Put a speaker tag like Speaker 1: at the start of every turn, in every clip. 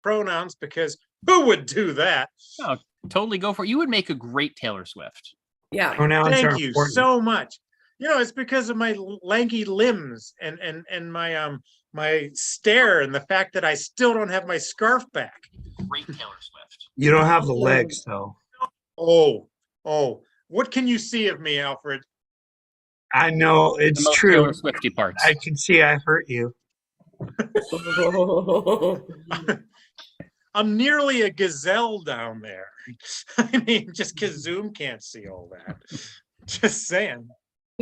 Speaker 1: pronouns because who would do that?
Speaker 2: Oh, totally go for it. You would make a great Taylor Swift.
Speaker 3: Yeah.
Speaker 4: Pronouns are
Speaker 1: Thank you
Speaker 4: important.
Speaker 1: so much. It's because of my lanky limbs and my my stare and the fact that I still don't have my scarf back.
Speaker 2: Great Taylor Swift.
Speaker 4: You don't have the legs, though.
Speaker 1: Oh, what can you see of me, Alfred?
Speaker 4: I know
Speaker 2: The
Speaker 4: it's
Speaker 2: most
Speaker 4: true.
Speaker 2: Taylor Swifty parts.
Speaker 4: I can see I hurt you.
Speaker 1: I'm nearly a gazelle down there. I mean, just because Zoom can't see all that. Just saying.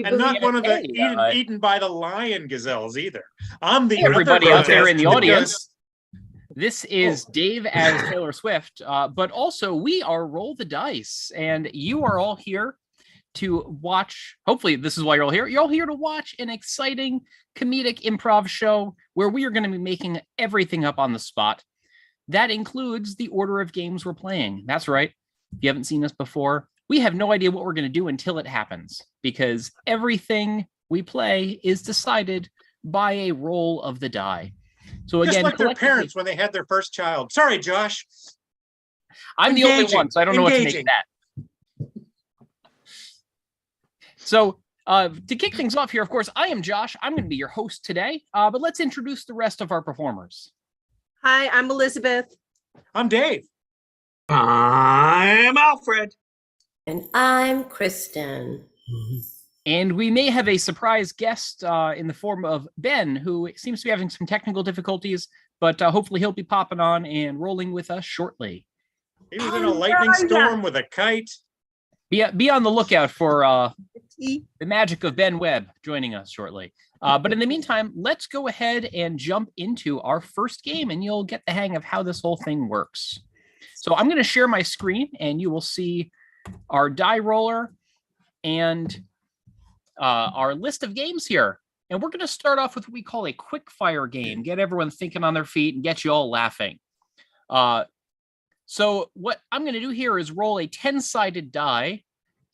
Speaker 1: And not one of the eaten by the lion gazelles either. I'm the
Speaker 2: everybody
Speaker 1: other
Speaker 2: out there in the
Speaker 1: guy
Speaker 2: audience. This is Dave as Taylor Swift, but also we are Roll the Dice, and you are all here to watch. Hopefully, this is why you're all here. You're all here to watch an exciting comedic improv show where we are going to be making everything up on the spot. That includes the order of games we're playing. That's right. If you haven't seen this before, we have no idea what we're going to do until it happens, because everything we play is decided by a roll of the die. So again,
Speaker 1: just like their parents when they had their first child. Sorry, Josh.
Speaker 2: I'm the only one, so I don't know what to make of that. So to kick things off here, of course, I am Josh. I'm going to be your host today, but let's introduce the rest of our performers.
Speaker 3: Hi, I'm Elizabeth.
Speaker 1: I'm Dave.
Speaker 4: I'm Alfred.
Speaker 5: And I'm Kristen.
Speaker 2: And we may have a surprise guest in the form of Ben, who seems to be having some technical difficulties, but hopefully he'll be popping on and rolling with us shortly.
Speaker 1: He was in a lightning storm with a kite.
Speaker 2: Be on the lookout for the magic of Ben Webb joining us shortly. But in the meantime, let's go ahead and jump into our first game, and you'll get the hang of how this whole thing works. So I'm going to share my screen, and you will see our die roller and our list of games here. And we're going to start off with what we call a quick fire game, get everyone thinking on their feet and get you all laughing. So what I'm going to do here is roll a 10-sided die,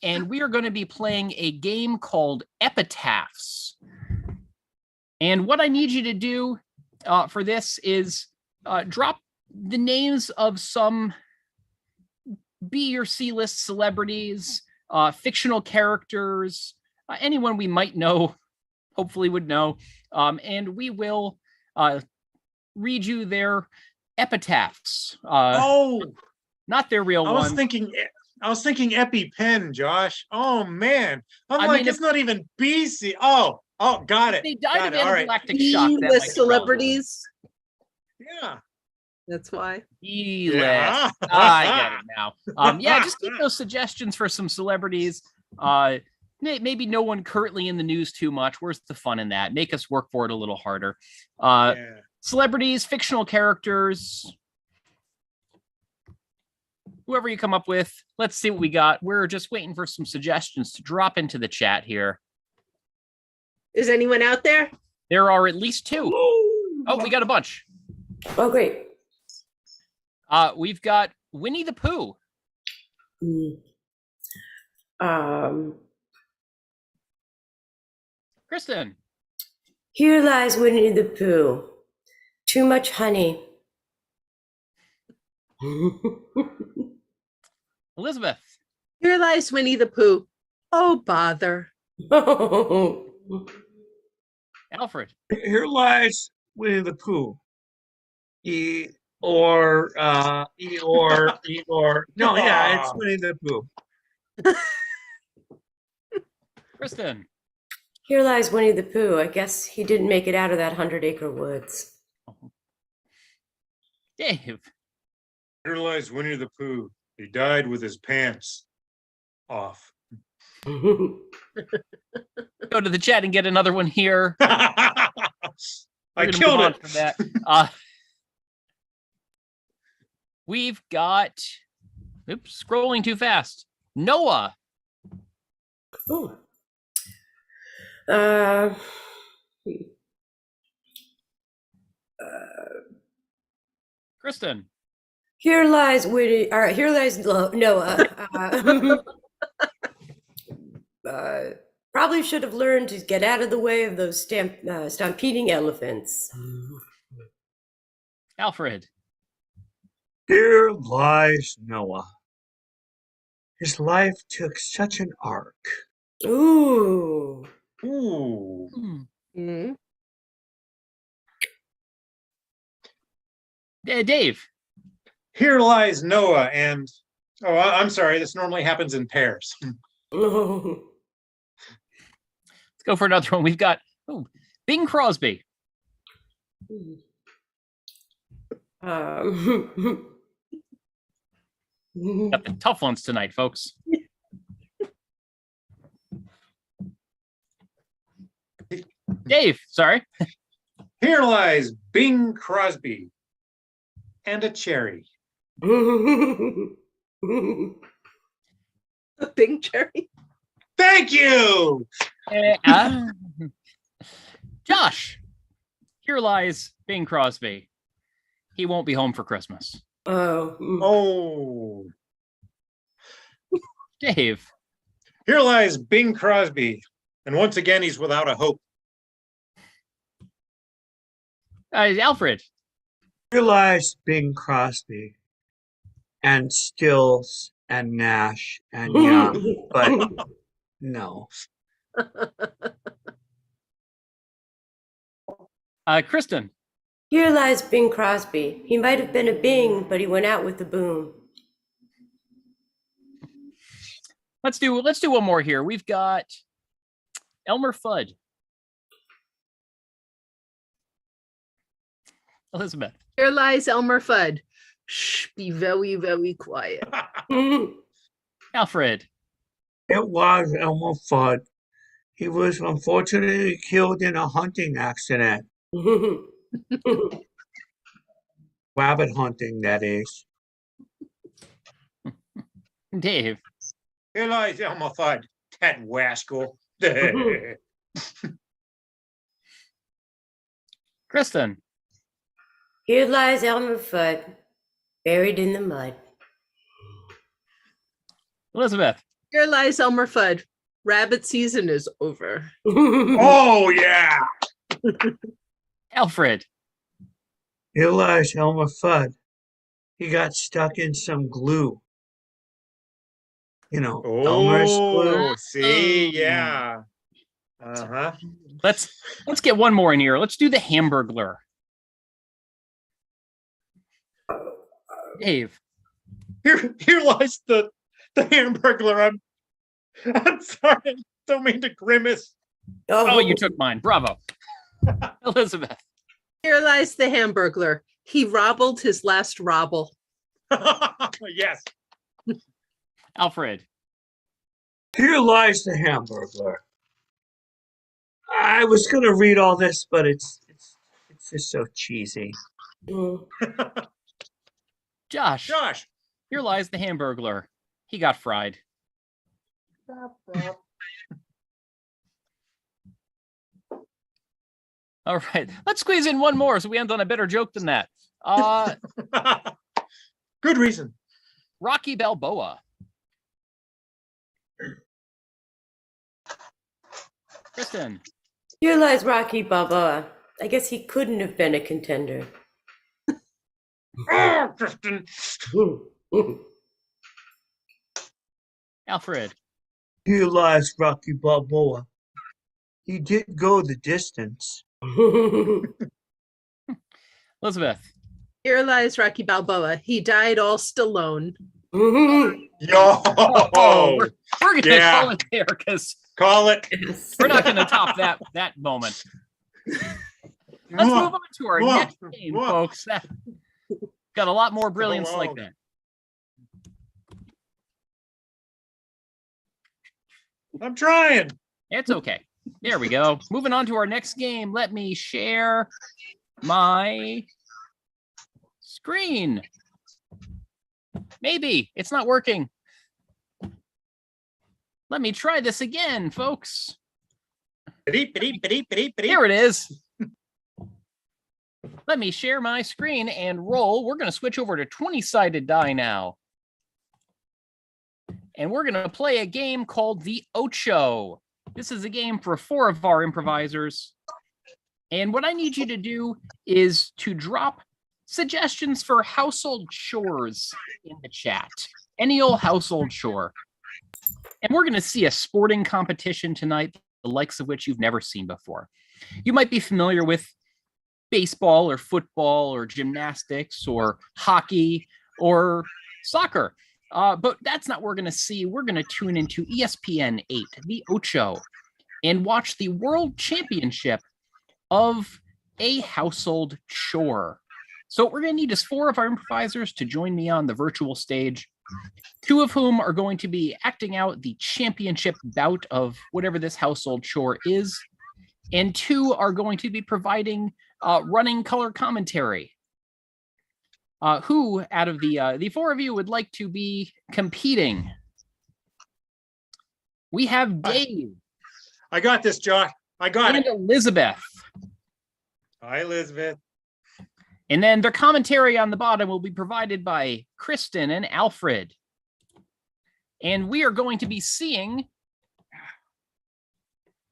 Speaker 2: and we are going to be playing a game called Epitaphs. And what I need you to do for this is drop the names of some B or C list celebrities, fictional characters, anyone we might know, hopefully would know, and we will read you their epitaphs. Not their real ones.
Speaker 1: I was thinking EpiPen, Josh. Oh man, it's not even BC. Oh, got it.
Speaker 2: They died of anaphylactic
Speaker 3: Right.
Speaker 2: shock.
Speaker 3: The celebrities.
Speaker 1: Yeah.
Speaker 3: That's why.
Speaker 2: Yeah. I get it now. Just keep those suggestions for some celebrities. Maybe no one currently in the news too much. Where's the fun in that? Make us work for it a little harder. Celebrities, fictional characters, whoever you come up with. Let's see what we got. We're just waiting for some suggestions to drop into the chat here.
Speaker 3: Is anyone out there?
Speaker 2: There are at least two. Oh, we got a bunch.
Speaker 5: Oh, great.
Speaker 2: We've got Winnie the Pooh. Kristen.
Speaker 5: Here lies Winnie the Pooh. Too much honey.
Speaker 2: Elizabeth.
Speaker 3: Here lies Winnie the Pooh. Oh, bother.
Speaker 2: Alfred.
Speaker 4: Here lies Winnie the Pooh. No, yeah, it's Winnie the Pooh.
Speaker 2: Kristen.
Speaker 5: Here lies Winnie the Pooh. I guess he didn't make it out of that 100-acre woods.
Speaker 2: Dave.
Speaker 1: Here lies Winnie the Pooh. He died with his pants off.
Speaker 2: Go to the chat and get another one here.
Speaker 1: I killed it.
Speaker 2: For that. We've got, scrolling too fast. Noah.
Speaker 5: Oh.
Speaker 2: Kristen.
Speaker 5: Here lies Winnie. All right, here lies Noah. Probably should have learned to get out of the way of those stampeding elephants.
Speaker 2: Alfred.
Speaker 4: Here lies Noah. His life took such an arc.
Speaker 5: Ooh.
Speaker 1: Ooh.
Speaker 3: Mhm.
Speaker 2: Dave.
Speaker 1: Here lies Noah and, oh, I'm sorry, this normally happens in pairs.
Speaker 5: Oh.
Speaker 2: Let's go for another one. We've got Bing Crosby. Got the tough ones tonight, folks. Dave, sorry.
Speaker 1: Here lies Bing Crosby and a cherry.
Speaker 3: A big cherry.
Speaker 1: Thank you.
Speaker 2: Josh, here lies Bing Crosby. He won't be home for Christmas.
Speaker 5: Oh.
Speaker 1: Oh.
Speaker 2: Dave.
Speaker 1: Here lies Bing Crosby, and once again he's without a hope.
Speaker 2: Alfred.
Speaker 4: Here lies Bing Crosby, and Stills, and Nash, and Young, but no.
Speaker 2: Kristen.
Speaker 5: Here lies Bing Crosby. He might have been a Bing, but he went out with the boom.
Speaker 2: Let's do one more here. We've got Elmer Fudd. Elizabeth.
Speaker 3: Here lies Elmer Fudd. Shh, be very, very quiet.
Speaker 2: Alfred.
Speaker 4: It was Elmer Fudd. He was unfortunately killed in a hunting accident. Rabbit hunting, that is.
Speaker 2: Dave.
Speaker 1: Here lies Elmer Fudd, that rascal.
Speaker 2: Kristen.
Speaker 5: Here lies Elmer Fudd, buried in the mud.
Speaker 2: Elizabeth.
Speaker 3: Here lies Elmer Fudd. Rabbit season is over.
Speaker 1: Oh, yeah.
Speaker 2: Alfred.
Speaker 4: Here lies Elmer Fudd. He got stuck in some glue. You know, Elmer's glue.
Speaker 1: Oh, see, yeah. Uh-huh.
Speaker 2: Let's get one more in here. Let's do the Hamburglar. Dave.
Speaker 1: Here lies the Hamburglar. I'm sorry. Don't mean to grimace.
Speaker 2: Oh, you took mine. Bravo. Elizabeth.
Speaker 3: Here lies the Hamburglar. He robbled his last robble.
Speaker 1: Yes.
Speaker 2: Alfred.
Speaker 4: Here lies the Hamburglar. I was gonna read all this, but it's just so cheesy.
Speaker 2: Josh.
Speaker 1: Josh.
Speaker 2: Here lies the Hamburglar. He got fried. All right. Let's squeeze in one more so we end on a better joke than that.
Speaker 1: Good reason.
Speaker 2: Rocky Balboa. Kristen.
Speaker 5: Here lies Rocky Balboa. I guess he couldn't have been a contender.
Speaker 1: Oh, Kristen.
Speaker 2: Alfred.
Speaker 4: Here lies Rocky Balboa. He did go the distance.
Speaker 2: Elizabeth.
Speaker 3: Here lies Rocky Balboa. He died all Stallone.
Speaker 1: Yo.
Speaker 2: Oh, we're gonna
Speaker 1: Yeah.
Speaker 2: call it there because
Speaker 1: Call it.
Speaker 2: we're not gonna top that moment. Let's move on to our
Speaker 1: Whoa.
Speaker 2: next game,
Speaker 1: Whoa.
Speaker 2: folks. Got a lot more brilliance
Speaker 1: Whoa.
Speaker 2: like that.
Speaker 1: I'm trying.
Speaker 2: It's okay. There we go. Moving on to our next game. Let me share my screen. Maybe it's not working. Let me try this again, folks. Here it is. Let me share my screen and roll. We're going to switch over to 20-sided die now. And we're going to play a game called the Ocho. This is a game for 4 of our improvisers. And what I need you to do is to drop suggestions for household chores in the chat. Any old household chore. And we're going to see a sporting competition tonight, the likes of which you've never seen before. You might be familiar with baseball or football or gymnastics or hockey or soccer. But that's not what we're going to see. We're going to tune into ESPN 8, the Ocho, and watch the World Championship of a household chore. So what we're going to need is 4 of our improvisers to join me on the virtual stage, 2 of whom are going to be acting out the championship bout of whatever this household chore is, and 2 are going to be providing running color commentary. Who out of the 4 of you would like to be competing? We have Dave.
Speaker 1: I got this, Josh. I got
Speaker 2: and
Speaker 1: it.
Speaker 2: Elizabeth.
Speaker 1: Hi, Elizabeth.
Speaker 2: And then their commentary on the bottom will be provided by Kristen and Alfred. And we are going to be seeing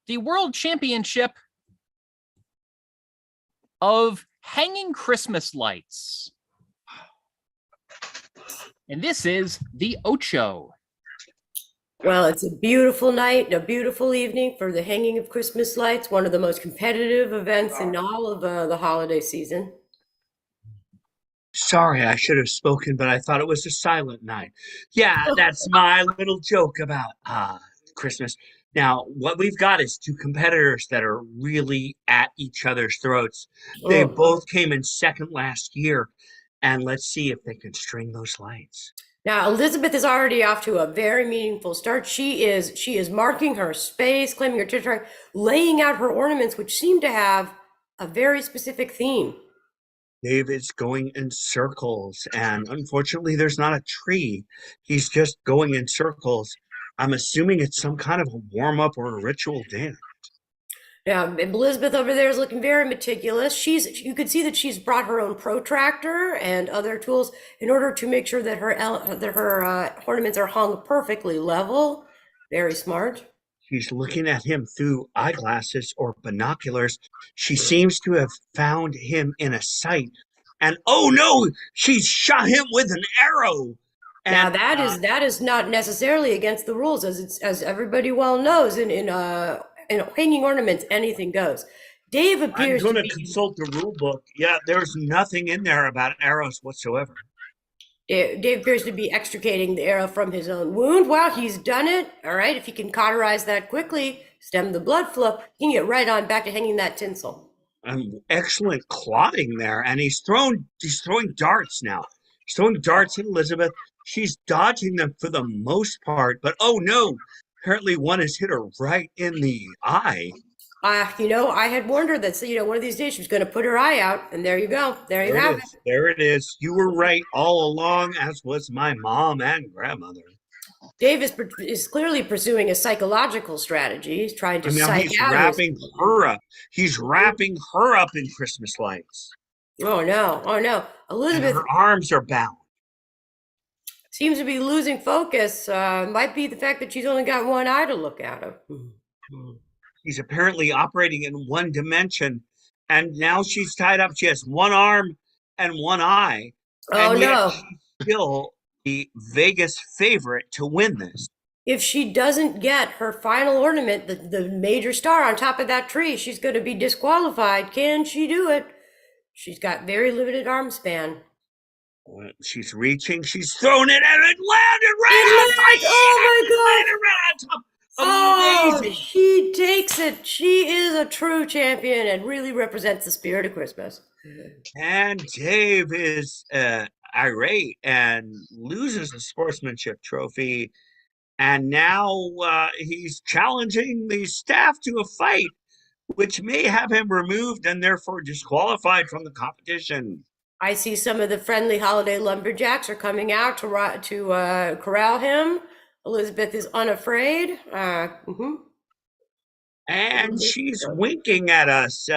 Speaker 2: the World Championship of hanging Christmas lights. And this is the Ocho.
Speaker 5: Well, it's a beautiful night and a beautiful evening for the hanging of Christmas lights, one of the most competitive events in all of the holiday season.
Speaker 4: Sorry, I should have spoken, but I thought it was a silent night. Yeah, that's my little joke about Christmas. Now, what we've got is 2 competitors that are really at each other's throats. They both came in second last year, and let's see if they can string those lights.
Speaker 5: Now, Elizabeth is already off to a very meaningful start. She is marking her space, claiming her territory, laying out her ornaments, which seem to have a very specific theme.
Speaker 4: David's going in circles, and unfortunately, there's not a tree. He's just going in circles. I'm assuming it's some kind of a warm-up or a ritual dance.
Speaker 5: Now, Elizabeth over there is looking very meticulous. You could see that she's brought her own protractor and other tools in order to make sure that her ornaments are hung perfectly level. Very smart.
Speaker 4: She's looking at him through eyeglasses or binoculars. She seems to have found him in a sight. And oh no, she's shot him with an arrow.
Speaker 5: Now
Speaker 4: And,
Speaker 5: that is not necessarily against the rules, as everybody well knows. In hanging ornaments, anything goes. Dave
Speaker 4: I'm
Speaker 5: appears
Speaker 4: going
Speaker 5: to
Speaker 4: to
Speaker 5: be.
Speaker 4: consult the rule book. Yeah, there's nothing in there about arrows whatsoever.
Speaker 5: Dave appears to be extricating the arrow from his own wound. Well, he's done it. All right, if he can cauterize that quickly, stem the blood flow, he can get right on back to hanging that tinsel.
Speaker 4: Excellent clotting there, and he's throwing darts now. He's throwing darts at Elizabeth. She's dodging them for the most part, but oh no, apparently one has hit her right in the eye.
Speaker 5: I had warned her that one of these days she was going to put her eye out, and there you go. There you have it.
Speaker 4: There it is. You were right all along, as was my mom and grandmother.
Speaker 5: Dave is clearly pursuing a psychological strategy. He's trying to
Speaker 4: He's wrapping her up. He's wrapping her up in Christmas lights.
Speaker 5: Oh no!
Speaker 4: And
Speaker 5: Elizabeth
Speaker 4: her arms are bound.
Speaker 5: seems to be losing focus. Might be the fact that she's only got one eye to look out of.
Speaker 4: She's apparently operating in one dimension, and now she's tied up. She has one arm and one eye.
Speaker 5: Oh
Speaker 4: and yet
Speaker 5: no!
Speaker 4: she's still the Vegas favorite to win this.
Speaker 5: If she doesn't get her final ornament, the major star on top of that tree, she's going to be disqualified. Can she do it? She's got very limited arm span.
Speaker 4: She's reaching. She's thrown it, and it landed right on top.
Speaker 5: Oh my God!
Speaker 4: Landed right on top.
Speaker 5: Oh,
Speaker 4: Amazing.
Speaker 5: she takes it. She is a true champion and really represents the spirit of Christmas.
Speaker 4: And Dave is irate and loses the sportsmanship trophy. And now he's challenging the staff to a fight, which may have him removed and therefore disqualified from the competition.
Speaker 5: I see some of the friendly holiday lumberjacks are coming out to corral him. Elizabeth is unafraid.
Speaker 4: And she's winking at us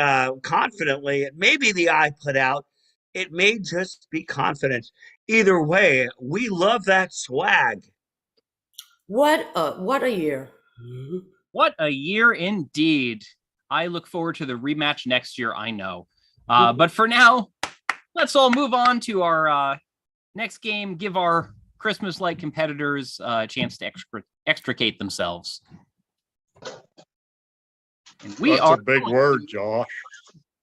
Speaker 4: confidently. It may be the eye put out. It may just be confidence. Either way, we love that swag.
Speaker 5: What a year.
Speaker 2: What a year indeed. I look forward to the rematch next year, I know. But for now, let's all move on to our next game. Give our Christmas-like competitors a chance to extricate themselves. And we
Speaker 1: That's
Speaker 2: are
Speaker 1: a big
Speaker 2: going
Speaker 1: word,
Speaker 2: to-
Speaker 1: Josh.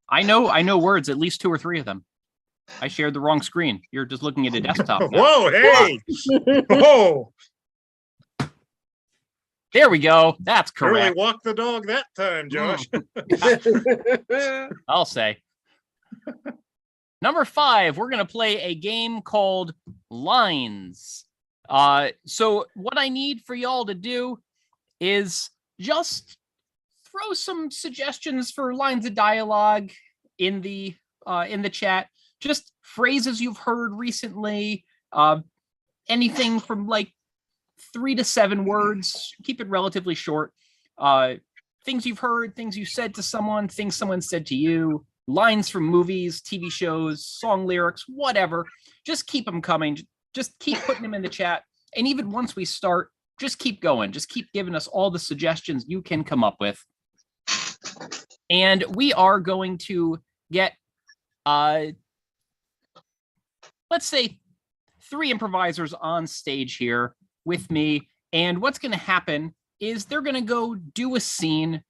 Speaker 2: I know words, at least 2 or 3 of them. I shared the wrong screen. You're just looking at a desktop now.
Speaker 1: Whoa, hey! Whoa!
Speaker 2: There we go. That's
Speaker 1: Really
Speaker 2: correct.
Speaker 1: walked the dog that time, Josh.
Speaker 2: I'll say. Number 5, we're going to play a game called Lines. So what I need for y'all to do is just throw some suggestions for lines of dialogue in the chat. Just phrases you've heard recently. Anything from like 3 to 7 words. Keep it relatively short. Things you've heard, things you said to someone, things someone said to you, lines from movies, TV shows, song lyrics, whatever. Just keep them coming. Just keep putting them in the chat. And even once we start, just keep going. Just keep giving us all the suggestions you can come up with. And we are going to get, let's say, 3 improvisers on stage here with me. And what's going to happen is they're going to go do a scene.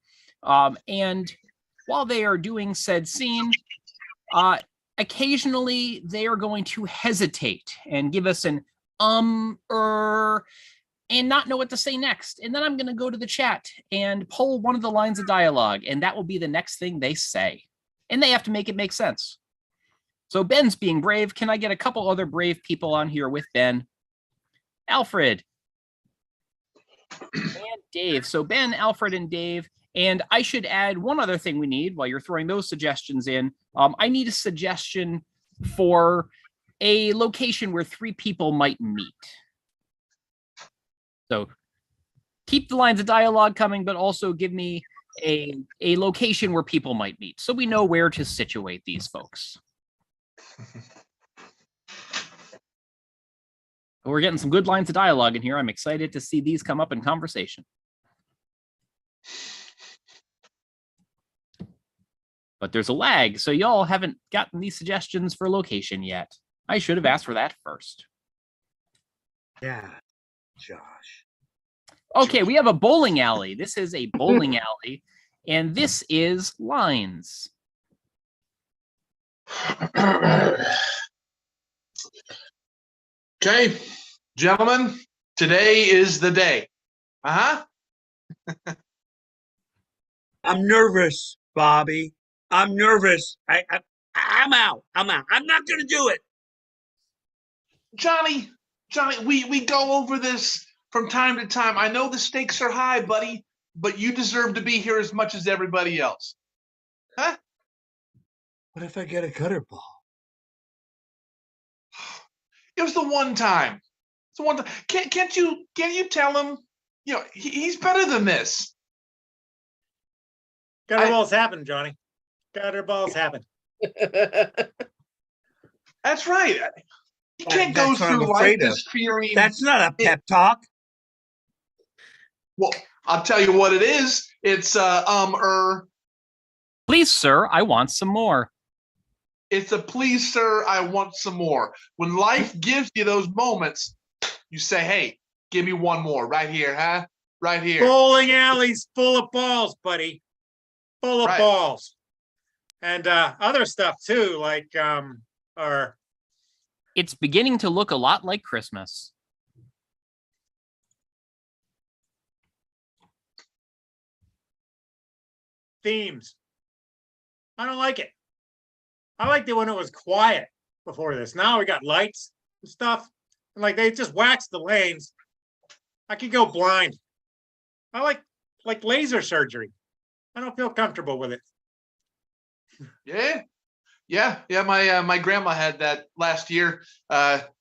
Speaker 2: And while they are doing said scene, occasionally they are going to hesitate and give us an and not know what to say next. And then I'm going to go to the chat and pull one of the lines of dialogue, and that will be the next thing they say. And they have to make it make sense. So Ben's being brave. Can I get a couple other brave people on here with Ben? Alfred and Dave. So Ben, Alfred, and Dave. And I should add one other thing we need while you're throwing those suggestions in. I need a suggestion for a location where 3 people might meet. So keep the lines of dialogue coming, but also give me a location where people might meet so we know where to situate these folks. We're getting some good lines of dialogue in here. I'm excited to see these come up in conversation. But there's a lag, so y'all haven't gotten these suggestions for location yet. I should have asked for that first.
Speaker 4: Yeah, Josh.
Speaker 2: Okay, we have a bowling alley. This is a bowling alley, and this is lines.
Speaker 6: Okay, gentlemen, today is the day.
Speaker 4: I'm nervous, Bobby. I'm nervous. I'm out. I'm out. I'm not gonna do it.
Speaker 6: Johnny, we go over this from time to time. I know the stakes are high, buddy, but you deserve to be here as much as everybody else. Huh?
Speaker 4: What if I get a gutter ball?
Speaker 6: It was the one time. It's the one time. Can't you tell him? You know, he's better than this.
Speaker 1: Gutter balls happen, Johnny. Gutter balls happen.
Speaker 6: That's right. You can't go
Speaker 4: That's what I'm
Speaker 6: through life
Speaker 4: afraid of.
Speaker 6: just feeling.
Speaker 4: That's not a pep talk.
Speaker 6: Well, I'll tell you what it is. It's
Speaker 2: Please, sir, I want some more.
Speaker 6: It's a please, sir, I want some more. When life gives you those moments, you say, hey, give me one more right here, huh? Right here.
Speaker 1: Bowling alley's full of balls, buddy. Full of
Speaker 6: Right.
Speaker 1: balls. And other stuff too, like our
Speaker 2: It's beginning to look a lot like Christmas.
Speaker 1: themes. I don't like it. I liked it when it was quiet before this. Now we got lights and stuff. And like they just waxed the lanes. I could go blind. I like laser surgery. I don't feel comfortable with it.
Speaker 6: Yeah. My grandma had that last year.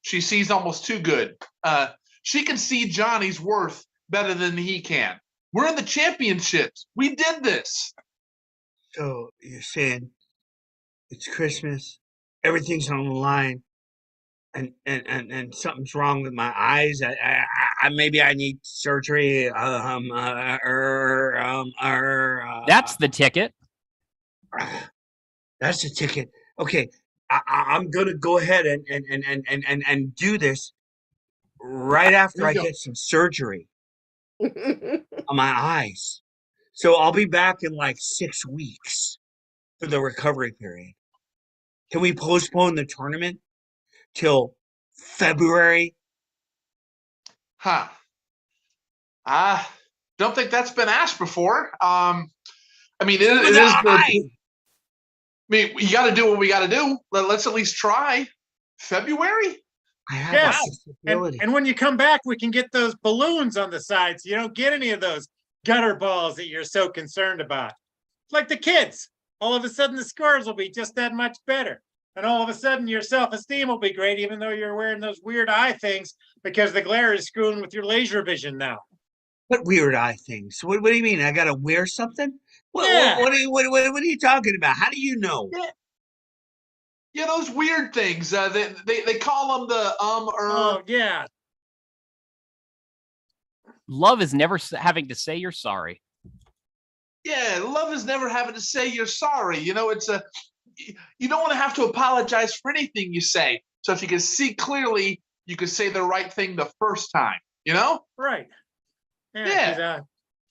Speaker 6: She sees almost too good. She can see Johnny's worth better than he can. We're in the championships. We did this.
Speaker 4: So you're saying it's Christmas, everything's on the line, and something's wrong with my eyes. I maybe I need surgery.
Speaker 2: That's the ticket.
Speaker 4: That's the ticket. Okay, I'm gonna go ahead and do this right after
Speaker 6: There
Speaker 4: I
Speaker 6: you go.
Speaker 4: get some surgery on my eyes. So I'll be back in like 6 weeks for the recovery period. Can we postpone the tournament till February?
Speaker 6: Huh. I don't think that's been asked before. I mean, it is the. I mean, you got to do what we got to do. Let's at least try. February?
Speaker 4: I have
Speaker 1: Yes.
Speaker 4: a possibility.
Speaker 1: And when you come back, we can get those balloons on the sides. You don't get any of those gutter balls that you're so concerned about. It's like the kids. All of a sudden, the scores will be just that much better. And all of a sudden, your self-esteem will be great, even though you're wearing those weird eye things because the glare is screwing with your laser vision now.
Speaker 4: What weird eye things? What do you mean? I gotta wear something?
Speaker 1: Yeah.
Speaker 4: What are you talking about? How do you know?
Speaker 6: Yeah, those weird things. They call them the
Speaker 1: Oh, yeah.
Speaker 2: Love is never having to say you're sorry.
Speaker 6: Yeah, love is never having to say you're sorry. You know, you don't want to have to apologize for anything you say. So if you can see clearly, you can say the right thing the first time. You know?
Speaker 1: Right.
Speaker 6: Yeah.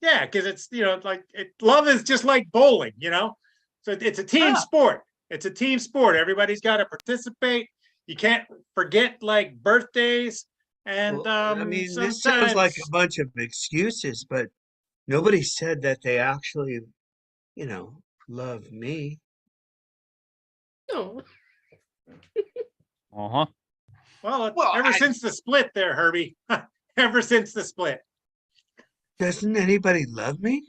Speaker 1: Because it's, love is just like bowling, So it's a team sport. It's a team sport. Everybody's got to participate. You can't forget like birthdays. And
Speaker 4: Well, I mean, this sounds like a bunch of excuses, but nobody said that they actually, love me.
Speaker 3: No.
Speaker 2: Uh-huh.
Speaker 1: Well, ever since the split there, Herbie. Ever since the split.
Speaker 4: Doesn't anybody love me?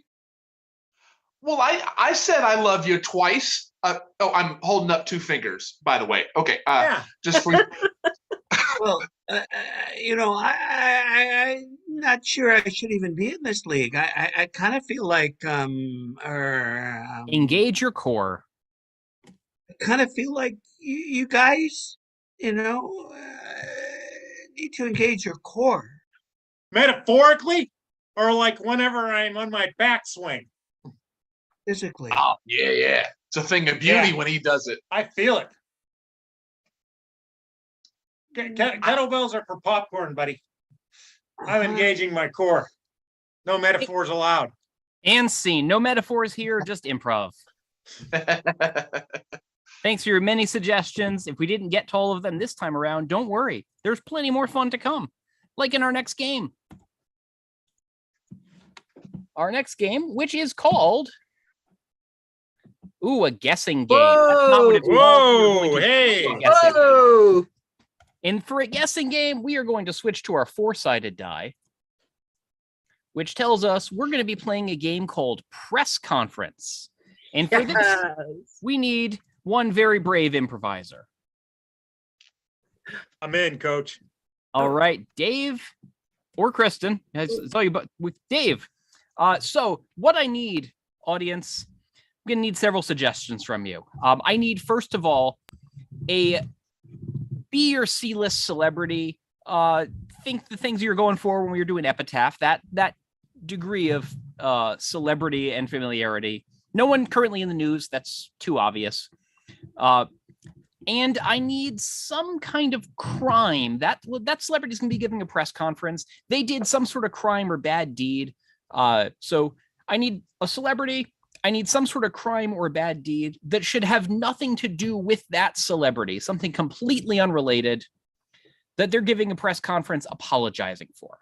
Speaker 6: Well, I said I love you twice. I'm holding up 2 fingers, by the way. Okay.
Speaker 1: Yeah.
Speaker 6: Just for
Speaker 4: Well, I'm not sure I should even be in this league. I kind of feel like
Speaker 2: Engage your core.
Speaker 4: I kind of feel like you guys, need to engage your core.
Speaker 1: Metaphorically, or like whenever I'm on my backswing.
Speaker 4: Physically.
Speaker 6: Oh, yeah. It's a thing of beauty
Speaker 1: Yeah.
Speaker 6: when he does it.
Speaker 1: I feel it. Kettlebells are for popcorn, buddy. I'm engaging my core. No metaphors allowed.
Speaker 2: And scene. No metaphors here, just improv. Thanks for your many suggestions. If we didn't get to all of them this time around, don't worry. There's plenty more fun to come, like in our next game. Our next game, which is called... Ooh, a guessing game. That's not what it's called.
Speaker 1: Whoa,
Speaker 2: We're going to
Speaker 1: hey.
Speaker 2: play a guessing game.
Speaker 3: Oh,
Speaker 2: And for a guessing game, we are going to switch to our 4-sided die, which tells us we're going to be playing a game called Press Conference. And for this,
Speaker 3: yes.
Speaker 2: we need one very brave improviser.
Speaker 1: I'm in, coach.
Speaker 2: All right, Dave or Kristen. It's all you, but with Dave. So what I need, audience, I'm going to need several suggestions from you. I need, first of all, a B or C-list celebrity. Think the things you're going for when we were doing Epitaph, that degree of celebrity and familiarity. No one currently in the news. That's too obvious. And I need some kind of crime. That celebrity's going to be giving a press conference. They did some sort of crime or bad deed. So I need a celebrity. I need some sort of crime or bad deed that should have nothing to do with that celebrity, something completely unrelated that they're giving a press conference apologizing for.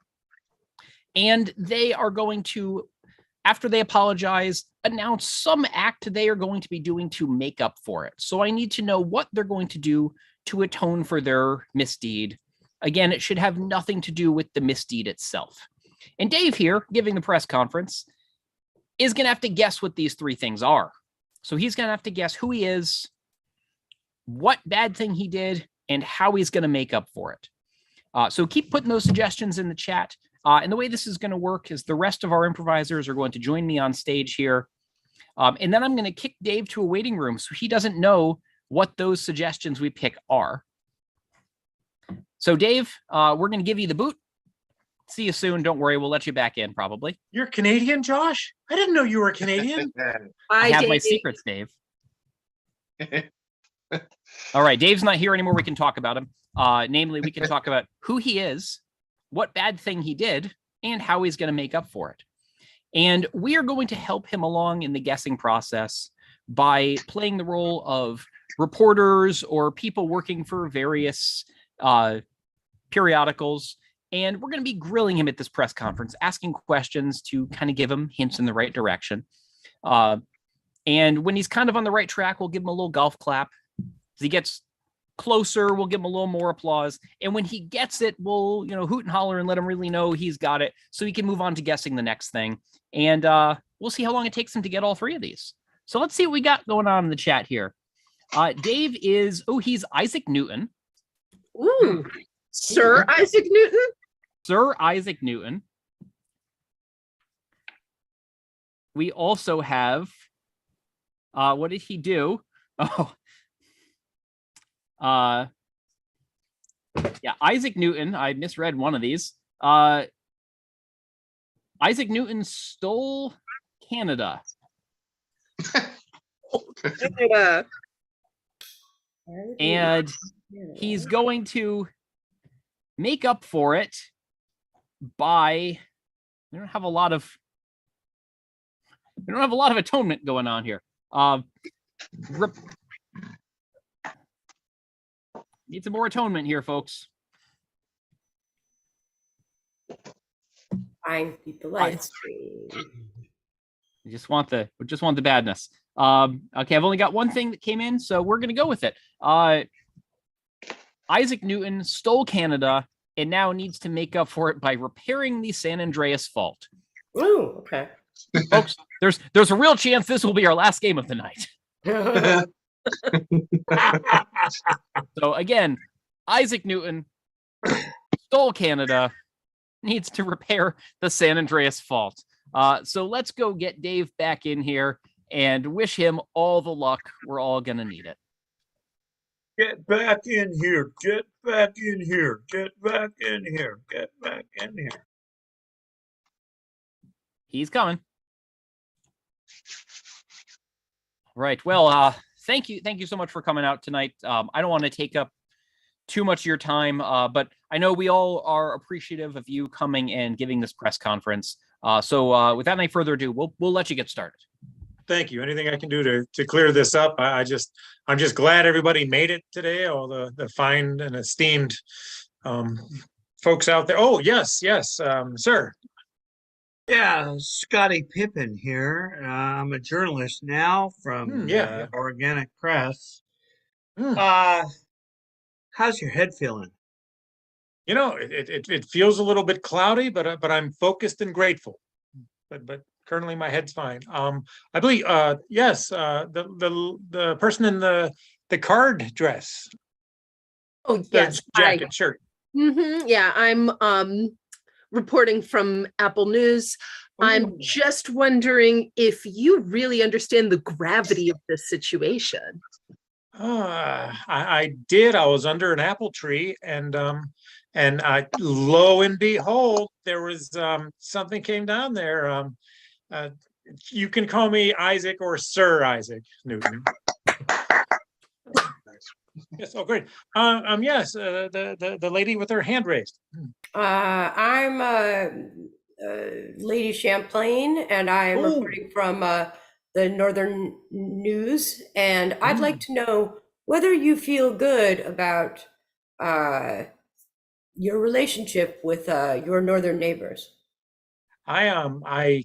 Speaker 2: And they are going to, after they apologize, announce some act they are going to be doing to make up for it. So I need to know what they're going to do to atone for their misdeed. Again, it should have nothing to do with the misdeed itself. And Dave here, giving the press conference, is going to have to guess what these 3 things are. So he's going to have to guess who he is, what bad thing he did, and how he's going to make up for it. So keep putting those suggestions in the chat. And the way this is going to work is the rest of our improvisers are going to join me on stage here. And then I'm going to kick Dave to a waiting room so he doesn't know what those suggestions we pick are. So Dave, we're going to give you the boot. See you soon. Don't worry. We'll let you back in probably.
Speaker 1: You're Canadian, Josh? I didn't know you were Canadian.
Speaker 2: I have my
Speaker 3: Dave.
Speaker 2: secrets, Dave. All right, Dave's not here anymore. We can talk about him. Namely, we can talk about who he is, what bad thing he did, and how he's going to make up for it. And we are going to help him along in the guessing process by playing the role of reporters or people working for various periodicals. And we're going to be grilling him at this press conference, asking questions to kind of give him hints in the right direction. And when he's kind of on the right track, we'll give him a little golf clap. As he gets closer, we'll give him a little more applause. And when he gets it, we'll, hoot and holler and let him really know he's got it so he can move on to guessing the next thing. And we'll see how long it takes him to get all three of these. So let's see what we got going on in the chat here. Dave is, he's Isaac Newton.
Speaker 3: Ooh, Sir Isaac Newton?
Speaker 2: Sir Isaac Newton. We also have, what did he do? Yeah, Isaac Newton. I misread one of these. Isaac Newton stole Canada. And he's going to make up for it by, we don't have a lot of atonement going on here. Need some more atonement here, folks.
Speaker 5: Fine, keep the lights.
Speaker 2: We just want the badness. Okay, I've only got one thing that came in, so we're gonna go with it. Isaac Newton stole Canada and now needs to make up for it by repairing the San Andreas Fault.
Speaker 5: Ooh, okay.
Speaker 2: Folks, there's a real chance this will be our last game of the night. So again, Isaac Newton stole Canada, needs to repair the San Andreas Fault. So let's go get Dave back in here and wish him all the luck. We're all gonna need it.
Speaker 4: Get back in here. Get back in here. Get back in here. Get back in here.
Speaker 2: He's coming. Right. Well, thank you so much for coming out tonight. I don't want to take up too much of your time, but I know we all are appreciative of you coming and giving this press conference. So without any further ado, we'll let you get started.
Speaker 1: Thank you. Anything I can do to clear this up? I'm just glad everybody made it today. All the fine and esteemed folks out there. Oh yes, sir.
Speaker 4: Yeah, Scotty Pippen here. I'm a journalist now from Organic Press. How's your head feeling?
Speaker 1: It feels a little bit cloudy, but I'm focused and grateful. But currently my head's fine. I believe yes, the person in the card dress.
Speaker 3: Oh yes,
Speaker 1: jacket, shirt.
Speaker 3: Mm-hmm. Yeah, I'm reporting from Apple News.
Speaker 1: Ooh.
Speaker 3: I'm just wondering if you really understand the gravity of this situation.
Speaker 1: I did. I was under an apple tree, and lo and behold, there was something came down there. You can call me Isaac or Sir Isaac Newton. Yes. Oh, great. Yes. The lady with her hand raised.
Speaker 5: I'm Lady Champlain, and I am reporting from the Northern News, and I'd like to know whether you feel good about your relationship with your northern neighbors.
Speaker 1: I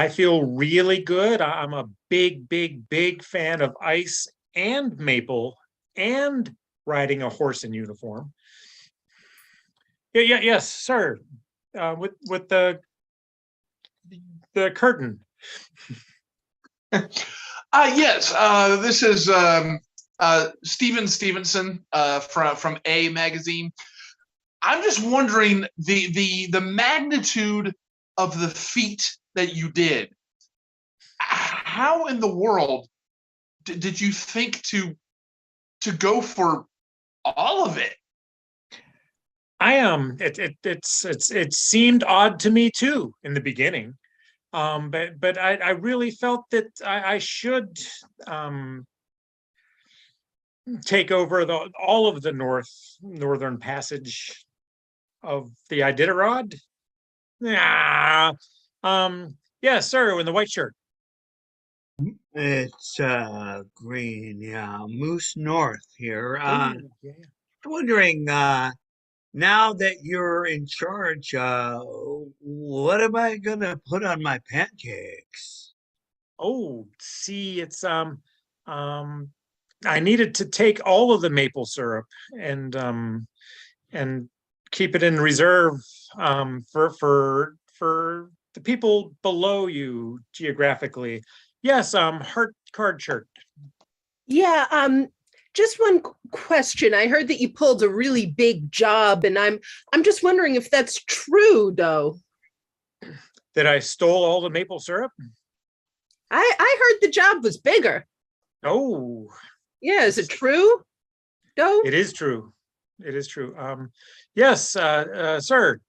Speaker 1: feel really good. I'm a big fan of ice and maple and riding a horse in uniform. Yes, sir. With the curtain.
Speaker 6: Yes. This is Steven Stevenson from A Magazine. I'm just wondering the magnitude of the feat that you did. How in the world did you think to go for all of it?
Speaker 1: It seemed odd to me too in the beginning, but I really felt that I should take over all of the northern passage of the Iditarod? Yeah. Yes, sir, in the white shirt.
Speaker 4: It's green, yeah. Moose North here.
Speaker 1: Ooh, yeah.
Speaker 4: Wondering, now that you're in charge, what am I gonna put on my pancakes?
Speaker 1: Oh, see, it's I needed to take all of the maple syrup and keep it in reserve for the people below you geographically. Yes, heart card shirt.
Speaker 3: Yeah, just one question. I heard that you pulled a really big job, and I'm just wondering if that's true, though.
Speaker 1: That I stole all the maple syrup?
Speaker 3: I heard the job was bigger.
Speaker 1: Oh,
Speaker 3: Yeah, is it true, though?
Speaker 1: it is true. It is true. Yes, sir,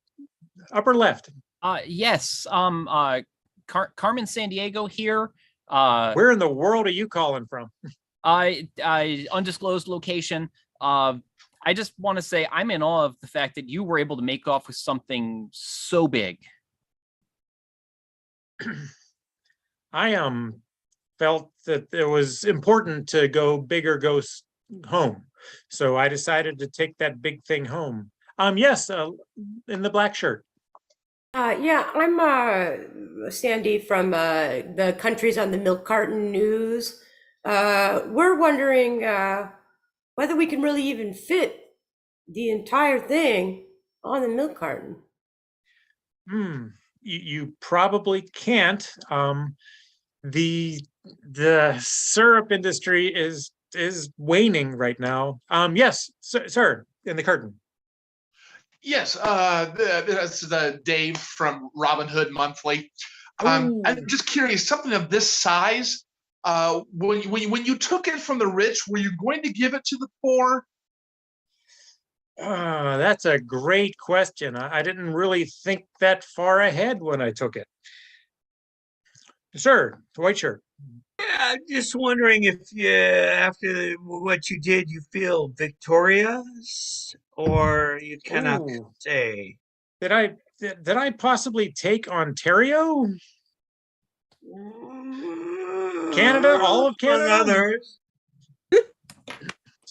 Speaker 1: upper left.
Speaker 2: Yes. Carmen Sandiego here.
Speaker 1: Where in the world are you calling from?
Speaker 2: I undisclosed location. I just want to say I'm in awe of the fact that you were able to make off with something so big.
Speaker 1: I felt that it was important to go big or go home, so I decided to take that big thing home. Yes, in the black shirt.
Speaker 5: Yeah, I'm Sandy from the Countries on the Milk Carton News. We're wondering whether we can really even fit the entire thing on the milk carton.
Speaker 1: You probably can't. The syrup industry is waning right now. Yes, sir, in the curtain.
Speaker 6: Yes, this is Dave from Robin Hood Monthly. I'm just curious, something of this size, when you took it from the rich, were you going to give it to the poor?
Speaker 1: That's a great question. I didn't really think that far ahead when I took it. Sir, the white shirt.
Speaker 4: Yeah, I'm just wondering if you, after what you did, you feel victorious, or you cannot
Speaker 1: Ooh.
Speaker 4: say.
Speaker 1: Did I possibly take Ontario? Canada, all of
Speaker 4: Among
Speaker 1: Canada?
Speaker 4: others.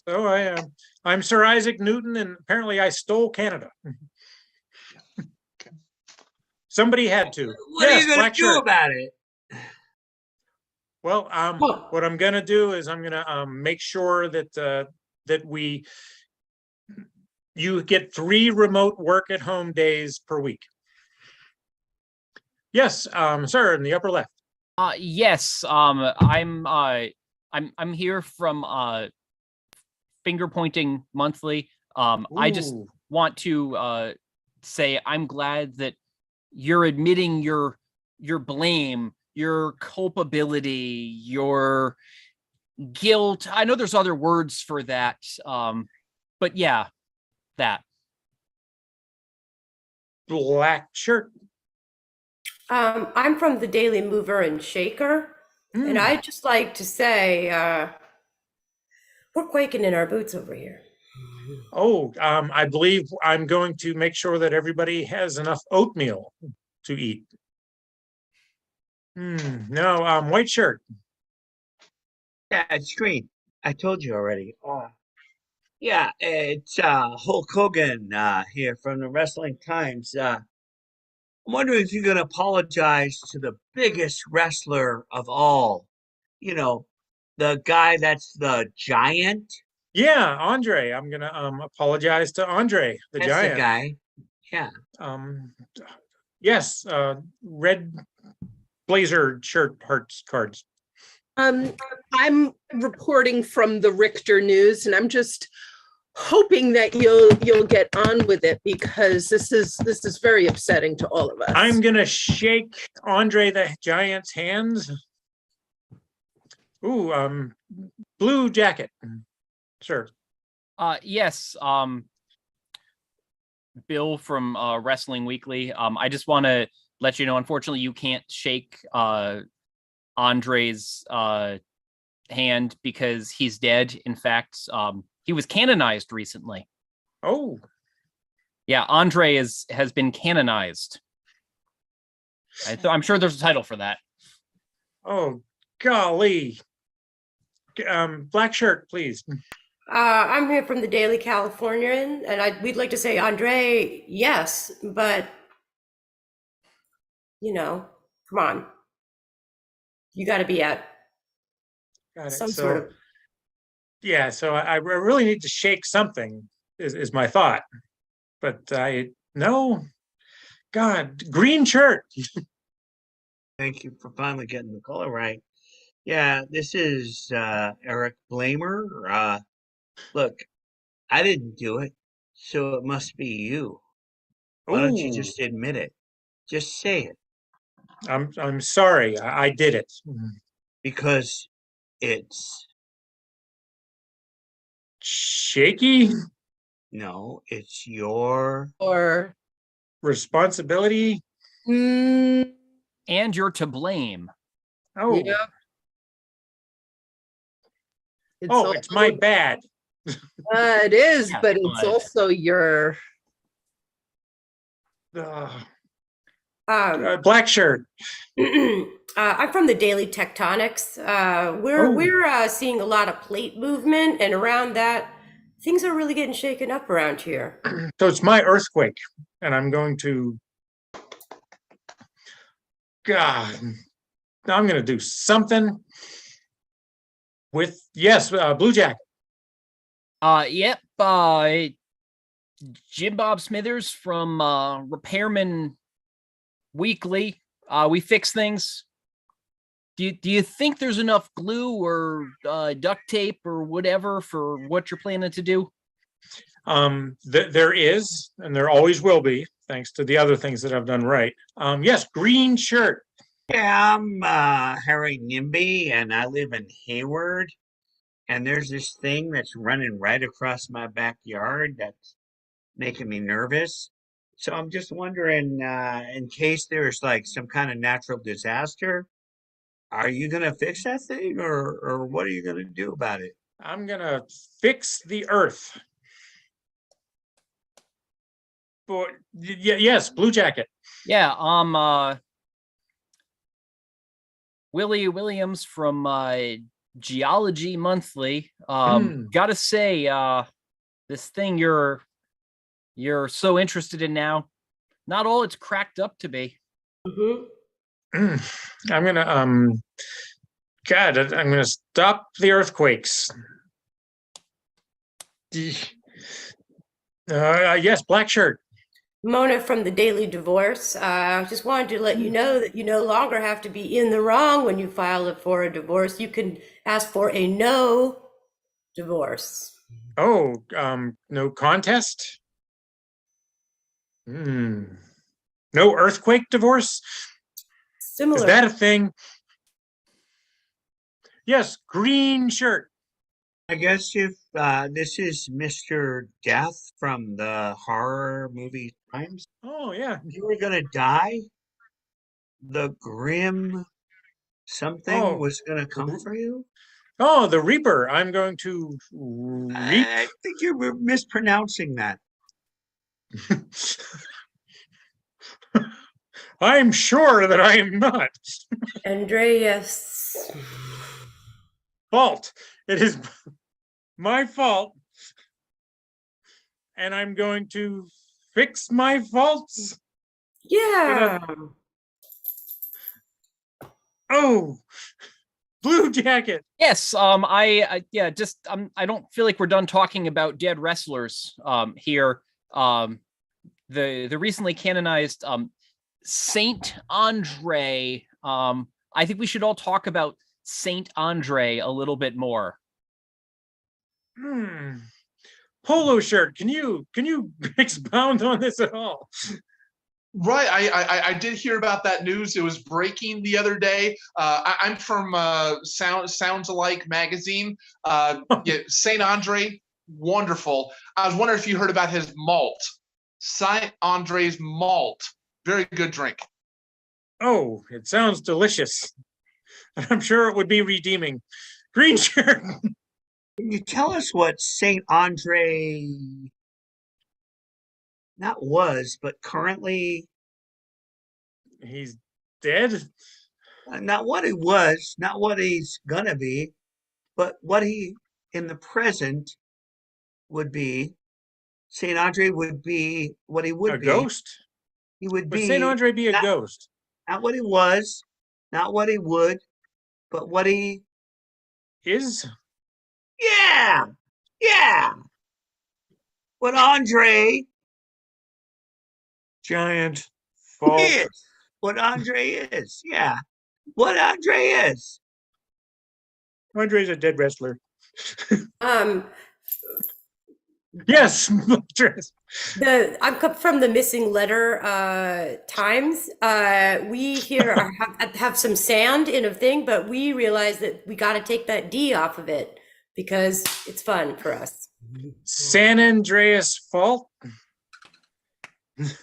Speaker 1: So I'm Sir Isaac Newton, and apparently I stole Canada. Somebody had to.
Speaker 4: What are you gonna
Speaker 1: black
Speaker 4: do
Speaker 1: shirt.
Speaker 4: about it?
Speaker 1: Well, what I'm gonna do is I'm gonna make sure that you get 3 remote work at home days per week. Yes, sir, in the upper left.
Speaker 2: Yes. I'm here from Finger Pointing Monthly. I just
Speaker 1: Ooh.
Speaker 2: want to say I'm glad that you're admitting your blame, your culpability, your guilt. I know there's other words for that. But yeah, that.
Speaker 1: Black shirt.
Speaker 5: I'm from the Daily Mover and Shaker, and I'd just like to say we're quaking in our boots over here.
Speaker 1: Oh, I believe I'm going to make sure that everybody has enough oatmeal to eat. No, white shirt.
Speaker 4: Yeah, it's green. I told you already. Yeah, it's Hulk Hogan here from the Wrestling Times. I'm wondering if you can apologize to the biggest wrestler of all. You know, the guy that's the giant.
Speaker 1: Yeah, Andre. I'm gonna apologize to Andre, the
Speaker 4: That's
Speaker 1: giant.
Speaker 4: the guy. Yeah.
Speaker 1: Yes, red blazer shirt hearts cards.
Speaker 3: I'm reporting from the Richter News, and I'm just hoping that you'll get on with it, because this is very upsetting to all of us.
Speaker 1: I'm gonna shake Andre the Giant's hands. Ooh, blue jacket. Sure.
Speaker 2: Yes. Bill from Wrestling Weekly. I just want to let you know, unfortunately, you can't shake Andre's hand because he's dead. In fact, he was canonized recently.
Speaker 1: Oh,
Speaker 2: Yeah, Andre has been canonized. I'm sure there's a title for that.
Speaker 1: oh, golly. Black shirt, please.
Speaker 5: I'm here from the Daily Californian, and we'd like to say, Andre, yes, but come on, you got to be at
Speaker 1: Got it.
Speaker 5: some
Speaker 1: So,
Speaker 5: sort of.
Speaker 1: yeah, so I really need to shake something is my thought. But no, God, green shirt.
Speaker 4: Thank you for finally getting the color right. Yeah, this is Eric Blamer. Look, I didn't do it, so it must be you. Why don't you
Speaker 1: Ooh,
Speaker 4: just admit it? Just say it.
Speaker 1: I'm sorry. I did it.
Speaker 4: Because it's
Speaker 1: Shaky
Speaker 4: no, it's your
Speaker 3: Or,
Speaker 1: responsibility.
Speaker 3: mm,
Speaker 2: And you're to blame.
Speaker 1: Oh,
Speaker 3: yeah.
Speaker 1: oh, it's my
Speaker 3: also-
Speaker 1: bad.
Speaker 3: It is,
Speaker 2: Yeah,
Speaker 3: but it's
Speaker 2: but-
Speaker 3: also your.
Speaker 1: Black shirt.
Speaker 5: I'm from the Daily Tectonics. We're seeing a lot of plate movement, and around that, things are really getting shaken up around here.
Speaker 1: So it's my earthquake, and I'm going to. God, I'm going to do something with Blue Jacket.
Speaker 2: Yep. Jim Bob Smithers from Repairman Weekly. We fix things. Do you think there's enough glue or duct tape or whatever for what you're planning to do?
Speaker 1: There is, and there always will be, thanks to the other things that I've done right. Yes, green shirt.
Speaker 4: Yeah, I'm Harry Nimby, and I live in Hayward. And there's this thing that's running right across my backyard that's making me nervous. So I'm just wondering, in case there's like some kind of natural disaster, are you gonna fix that thing, or what are you gonna do about it?
Speaker 1: I'm gonna fix the earth. But yes, Blue Jacket.
Speaker 2: Yeah. Willie Williams from Geology Monthly. Gotta say, this thing you're so interested in now, not all it's cracked up to be.
Speaker 5: Mhm.
Speaker 1: I'm gonna I'm gonna stop the earthquakes. Yes, black shirt.
Speaker 5: Mona from the Daily Divorce. I just wanted to let you know that you no longer have to be in the wrong when you file for a divorce. You can ask for a no divorce.
Speaker 1: Oh, no contest. No earthquake divorce.
Speaker 5: Similar.
Speaker 1: Is that a thing? Yes, green shirt.
Speaker 4: I guess if this is Mr. Death from the horror movie Times,
Speaker 1: Oh yeah.
Speaker 4: you were gonna die, the grim something was gonna come for you.
Speaker 1: Oh, the Reaper. I'm going to reap.
Speaker 4: I think you were mispronouncing that.
Speaker 1: I'm sure that I am not.
Speaker 5: Andreas.
Speaker 1: Fault. It is my fault. And I'm going to fix my faults.
Speaker 5: Yeah.
Speaker 1: Oh, Blue Jacket.
Speaker 2: Yes. I don't feel like we're done talking about dead wrestlers here. The recently canonized Saint Andre. I think we should all talk about Saint Andre a little bit more.
Speaker 1: Polo shirt. Can you expound on this at all?
Speaker 6: Right, I did hear about that news. It was breaking the other day. I'm from Sounds Alike magazine. Yeah, Saint Andre, wonderful. I was wondering if you heard about his malt, Saint Andre's malt. Very good drink.
Speaker 1: Oh, it sounds delicious. I'm sure it would be redeeming. Green shirt.
Speaker 4: Can you tell us what Saint Andre not was, but currently
Speaker 1: He's dead.
Speaker 4: not what he was, not what he's gonna be, but what he in the present would be. Saint Andre would be what he would
Speaker 1: A
Speaker 4: be.
Speaker 1: ghost?
Speaker 4: He would
Speaker 1: Would
Speaker 4: be
Speaker 1: Saint Andre be a
Speaker 4: not-
Speaker 1: ghost?
Speaker 4: not what he was, not what he would, but what he.
Speaker 1: Is?
Speaker 4: Yeah, yeah. What Andre
Speaker 1: Giant fault.
Speaker 4: is. What Andre is. Yeah. What Andre is.
Speaker 1: Andre's a dead wrestler.
Speaker 5: Um,
Speaker 1: Yes.
Speaker 5: I'm from the Missing Letter Times. We here have some sand in a thing, but we realize that we got to take that D off of it because it's fun for us.
Speaker 1: San Andreas fault.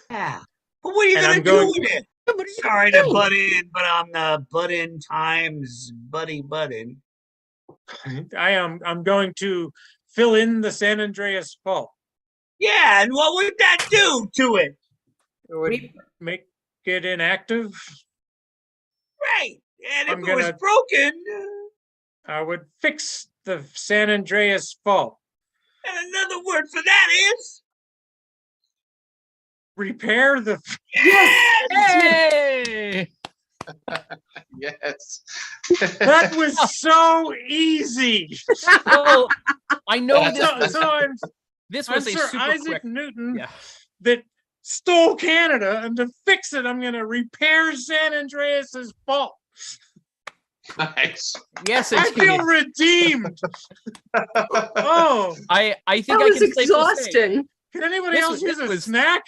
Speaker 4: Yeah. But what are you
Speaker 1: And
Speaker 4: gonna
Speaker 1: I'm
Speaker 4: do
Speaker 1: going-
Speaker 4: with it?
Speaker 3: What are you
Speaker 4: Sorry to
Speaker 3: doing?
Speaker 4: butt in, but I'm the butt in times buddy button.
Speaker 1: I'm going to fill in the San Andreas fault.
Speaker 4: Yeah, and what would that do to it?
Speaker 1: It would make it inactive.
Speaker 4: Right. And if
Speaker 1: I'm
Speaker 4: it was
Speaker 1: gonna-
Speaker 4: broken,
Speaker 1: I would fix the San Andreas fault.
Speaker 4: and another word for that is
Speaker 1: Repair the.
Speaker 4: yes.
Speaker 2: Hey!
Speaker 6: Yes.
Speaker 1: That was so easy.
Speaker 2: Well, I know this
Speaker 1: I'm
Speaker 2: was a
Speaker 1: Sir
Speaker 2: super
Speaker 1: Isaac
Speaker 2: quick.
Speaker 1: Newton
Speaker 2: Yeah.
Speaker 1: that stole Canada, and to fix it, I'm going to repair San Andreas's fault.
Speaker 6: Nice.
Speaker 2: Yes,
Speaker 1: I feel
Speaker 2: indeed.
Speaker 1: redeemed. Oh,
Speaker 2: I think
Speaker 3: That
Speaker 2: I
Speaker 3: was
Speaker 2: can safely say,
Speaker 3: exhausting.
Speaker 1: can anybody
Speaker 2: This
Speaker 1: else
Speaker 2: was-
Speaker 1: use
Speaker 2: this
Speaker 1: a
Speaker 2: was-
Speaker 1: snack?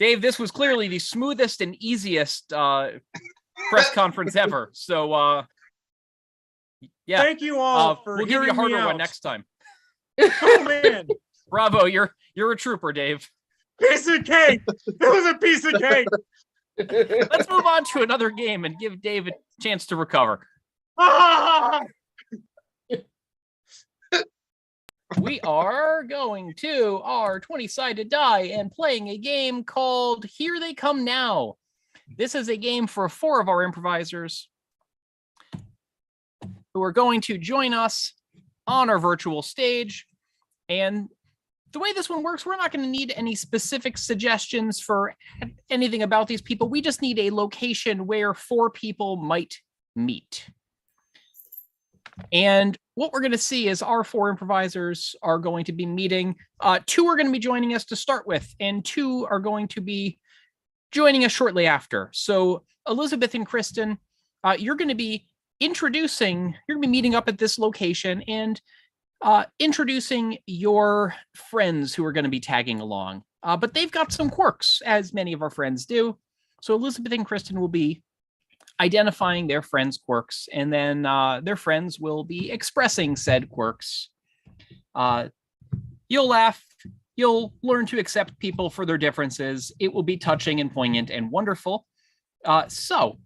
Speaker 2: Dave, this was clearly the smoothest and easiest press conference ever. So, yeah,
Speaker 1: Thank you all for
Speaker 2: we'll give you a
Speaker 1: hearing me
Speaker 2: harder one
Speaker 1: out.
Speaker 2: next time.
Speaker 1: Oh man,
Speaker 2: Bravo, you're a trooper, Dave.
Speaker 1: piece of cake. It was a piece of cake.
Speaker 2: Let's move on to another game and give Dave a chance to recover. We are going to our 20-sided die and playing a game called Here They Come Now. This is a game for 4 of our improvisers who are going to join us on our virtual stage. And the way this one works, we're not going to need any specific suggestions for anything about these people. We just need a location where 4 people might meet. And what we're going to see is our 4 improvisers are going to be meeting. 2 are going to be joining us to start with, and 2 are going to be joining us shortly after. So Elizabeth and Kristen, you're going to be meeting up at this location and introducing your friends who are going to be tagging along. But they've got some quirks, as many of our friends do. So Elizabeth and Kristen will be identifying their friends' quirks, and then their friends will be expressing said quirks. You'll laugh. You'll learn to accept people for their differences. It will be touching and poignant and wonderful. So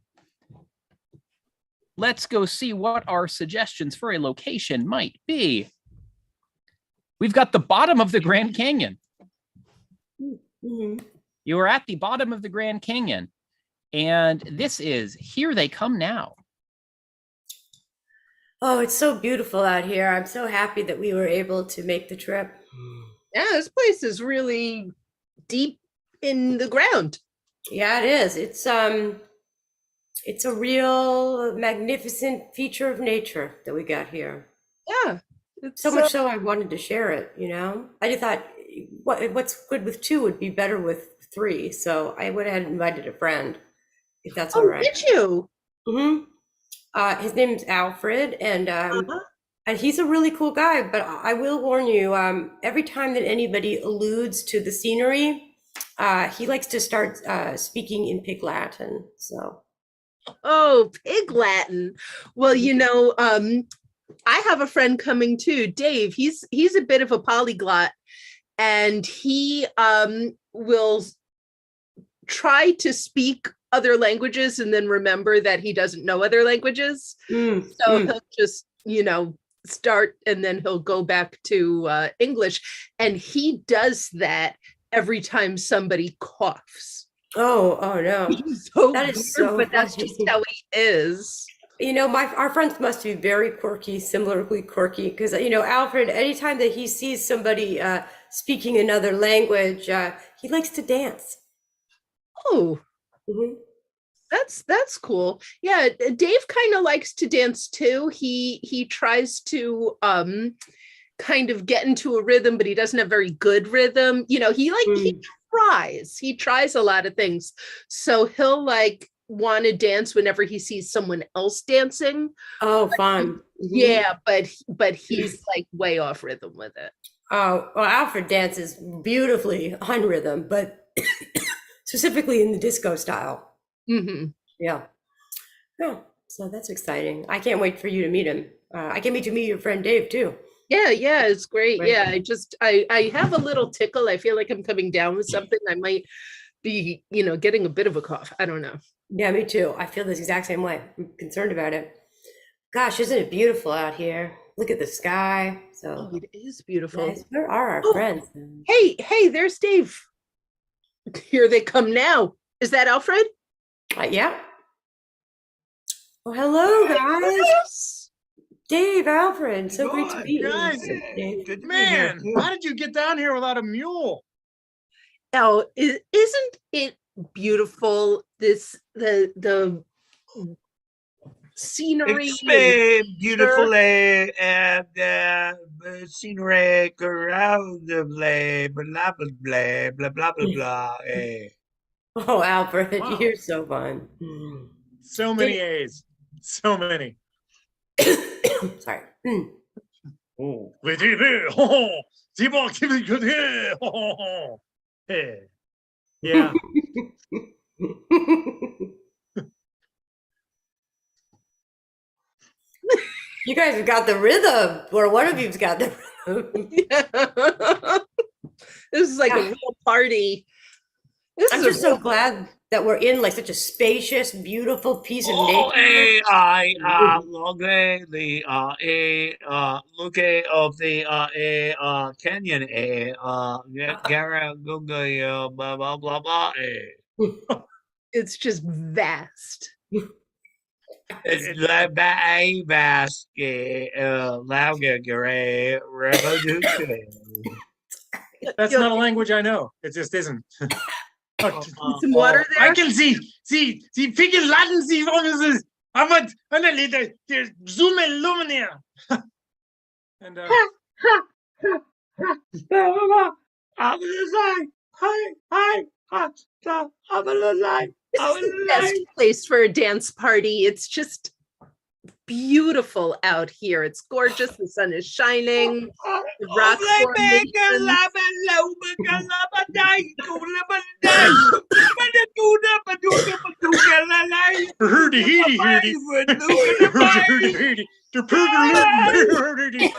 Speaker 2: let's go see what our suggestions for a location might be. We've got the bottom of the Grand Canyon.
Speaker 5: Mhm.
Speaker 2: You are at the bottom of the Grand Canyon, and this is Here They Come Now.
Speaker 5: Oh, it's so beautiful out here. I'm so happy that we were able to make the trip.
Speaker 3: Yeah, this place is really deep in the ground.
Speaker 5: Yeah, it is. It's a real magnificent feature of nature that we got here.
Speaker 3: Yeah. It's
Speaker 5: So much so I wanted to share it, you know? I just thought what's good with 2 would be better with 3. So I went ahead and invited a friend, if that's all
Speaker 3: Oh,
Speaker 5: right.
Speaker 3: did you?
Speaker 5: His name's Alfred, and
Speaker 3: Uh-huh.
Speaker 5: and he's a really cool guy, but I will warn you, every time that anybody alludes to the scenery, he likes to start speaking in Pig Latin. So
Speaker 3: Oh, Pig Latin. Well, I have a friend coming too, Dave. He's a bit of a polyglot, and he will try to speak other languages and then remember that he doesn't know other languages. So he'll just, start and then he'll go back to English. And he does that every time somebody coughs.
Speaker 5: Oh no.
Speaker 3: He's so
Speaker 5: That is
Speaker 3: weird,
Speaker 5: so
Speaker 3: but that's
Speaker 5: funny.
Speaker 3: just how he is.
Speaker 5: Our friends must be very quirky, similarly quirky, because Alfred, anytime that he sees somebody speaking another language, he likes to dance.
Speaker 3: Oh,
Speaker 5: Mhm.
Speaker 3: that's cool. Yeah, Dave kind of likes to dance too. He tries to kind of get into a rhythm, but he doesn't have very good rhythm. He tries a lot of things. So he'll want to dance whenever he sees someone else dancing.
Speaker 5: Oh, fun. Mhm.
Speaker 3: Yeah, but he's way off rhythm with it.
Speaker 5: Oh, well, Alfred dances beautifully on rhythm, but specifically in the disco style.
Speaker 3: Hmm.
Speaker 5: Yeah. Oh, so that's exciting. I can't wait for you to meet him. I can't wait to meet your friend Dave too.
Speaker 3: Yeah, it's great.
Speaker 5: Right.
Speaker 3: Yeah, I have a little tickle. I feel like I'm coming down with something. I might be, getting a bit of a cough. I don't know.
Speaker 5: Yeah, me too. I feel this exact same way. I'm concerned about it. Gosh, isn't it beautiful out here? Look at the sky. So
Speaker 3: It is beautiful.
Speaker 5: nice. Where are our
Speaker 3: Oh.
Speaker 5: friends?
Speaker 3: Hey, there's Dave. Here they come now. Is that Alfred?
Speaker 5: Yeah. Oh, hello, guys.
Speaker 3: Yes.
Speaker 5: Dave, Alfred. So great to meet you.
Speaker 1: Guys,
Speaker 5: Dave.
Speaker 4: Good to be here,
Speaker 1: Man,
Speaker 4: too.
Speaker 1: how did you get down here without a mule?
Speaker 3: Oh, isn't it beautiful? The scenery.
Speaker 4: Explain beautifully and scenery around the blah blah blah blah blah blah blah.
Speaker 5: Oh, Alfred,
Speaker 1: Wow.
Speaker 5: you're so fun.
Speaker 1: So many A's. So many.
Speaker 5: Sorry.
Speaker 1: Oh, yeah.
Speaker 5: You guys have got the rhythm, or one of you's got the rhythm.
Speaker 3: This is like a
Speaker 5: Yeah.
Speaker 3: real party. This
Speaker 5: I'm
Speaker 3: is a
Speaker 5: just so
Speaker 3: real-
Speaker 5: glad that we're in such a spacious, beautiful piece of
Speaker 4: Oh,
Speaker 5: nature.
Speaker 4: look of the canyon, Gara Gunga, blah blah blah blah.
Speaker 3: It's just vast.
Speaker 4: It's the basket, Lauga Gare Revolution.
Speaker 1: That's not a language I know. It just isn't.
Speaker 3: Some water there.
Speaker 1: I can see, Piggy Latin, see, offices. I'm a leader. There's Zoom and Lumineer. And,
Speaker 4: I'm alive. Hi. I'm alive.
Speaker 3: This is the best place for a dance party. It's just beautiful out here. It's gorgeous. The sun is shining. The rock formations.
Speaker 1: Hurdy, heedy, hurdy. Hurdy, hurdy. The hurdy.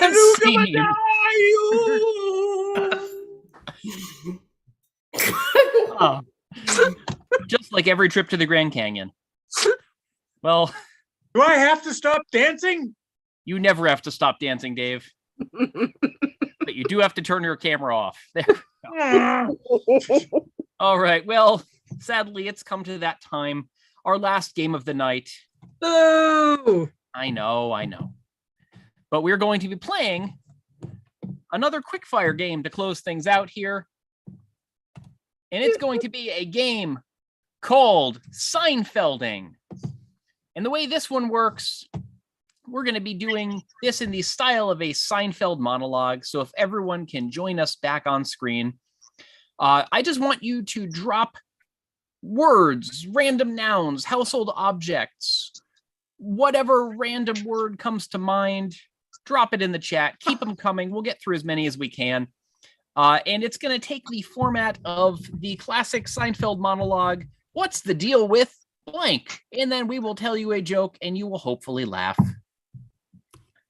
Speaker 2: Oh. Just like every trip to the Grand Canyon. Well,
Speaker 1: Do I have to stop dancing?
Speaker 2: you never have to stop dancing, Dave. But you do have to turn your camera off. There. All right. Well, sadly, it's come to that time. Our last game of the night.
Speaker 3: Boo!
Speaker 2: I know. But we're going to be playing another quickfire game to close things out here. And it's going to be a game called Seinfelding. And the way this one works, we're going to be doing this in the style of a Seinfeld monologue. So if everyone can join us back on screen, I just want you to drop words, random nouns, household objects, whatever random word comes to mind, drop it in the chat. Keep them coming. We'll get through as many as we can. And it's going to take the format of the classic Seinfeld monologue. What's the deal with blank? And then we will tell you a joke and you will hopefully laugh.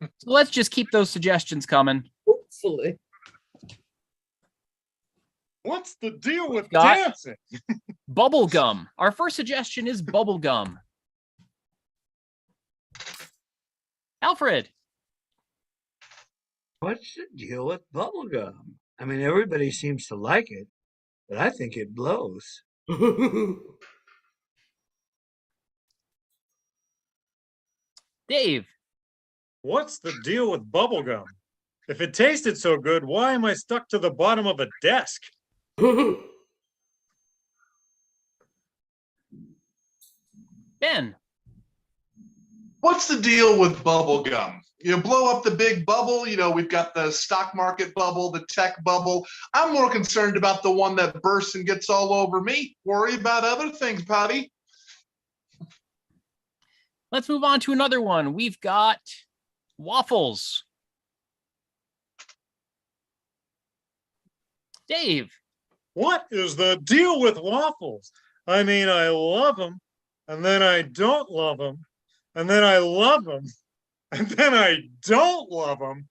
Speaker 2: So let's just keep those suggestions coming.
Speaker 3: Hopefully.
Speaker 1: What's the deal with
Speaker 2: got-
Speaker 1: dancing?
Speaker 2: Bubblegum. Our first suggestion is bubblegum. Alfred.
Speaker 4: What's the deal with bubblegum? I mean, everybody seems to like it, but I think it blows.
Speaker 2: Dave.
Speaker 1: What's the deal with bubblegum? If it tasted so good, why am I stuck to the bottom of a desk?
Speaker 2: Ben.
Speaker 6: What's the deal with bubble gum? You blow up the big bubble. We've got the stock market bubble, the tech bubble. I'm more concerned about the one that bursts and gets all over me. Worry about other things, Patty.
Speaker 2: Let's move on to another one. We've got waffles. Dave.
Speaker 1: What is the deal with waffles? I mean, I love them, and then I don't love them, and then I love them, and then I don't love them.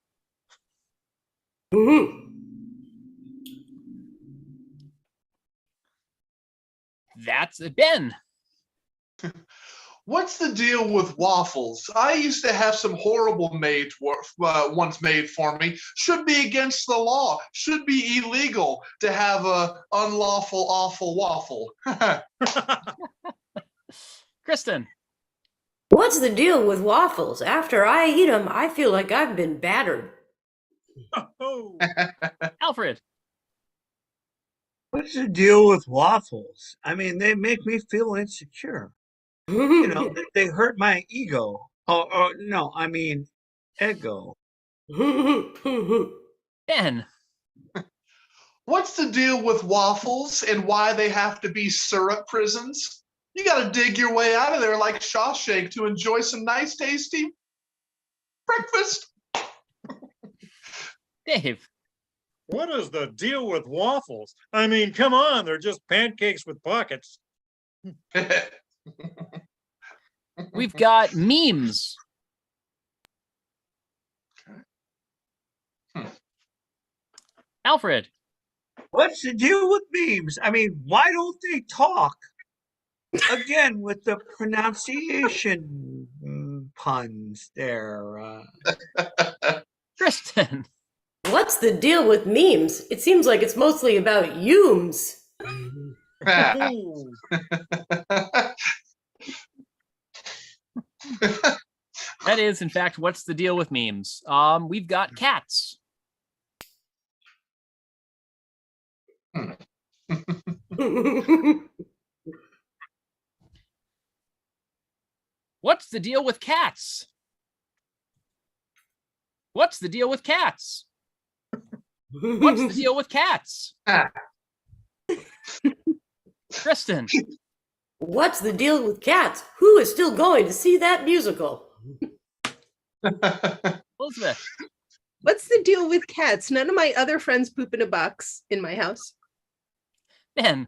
Speaker 2: That's Ben.
Speaker 6: What's the deal with waffles? I used to have some horrible maids once made for me. Should be against the law. Should be illegal to have a unlawful, awful waffle.
Speaker 2: Kristen.
Speaker 5: What's the deal with waffles? After I eat them, I feel like I've been battered.
Speaker 1: Oh,
Speaker 2: Alfred.
Speaker 4: What's the deal with waffles? I mean, they make me feel insecure. They hurt my ego. Oh, no, I mean, ego.
Speaker 2: Ben.
Speaker 6: What's the deal with waffles and why they have to be syrup prisons? You got to dig your way out of there like Shawshank to enjoy some nice, tasty breakfast.
Speaker 2: Dave.
Speaker 1: what is the deal with waffles? I mean, come on, they're just pancakes with pockets.
Speaker 2: We've got memes. Alfred.
Speaker 4: What's the deal with memes? I mean, why don't they talk? Again, with the pronunciation puns there.
Speaker 2: Kristen.
Speaker 5: What's the deal with memes? It seems like it's mostly about Humes.
Speaker 1: Oh,
Speaker 2: That is, in fact, what's the deal with memes? We've got cats. What's the deal with cats? What's the deal with cats? What's the deal with cats? Kristen.
Speaker 5: What's the deal with cats? Who is still going to see that musical?
Speaker 2: Elizabeth.
Speaker 3: What's the deal with cats? None of my other friends poop in a box in my house.
Speaker 2: Ben.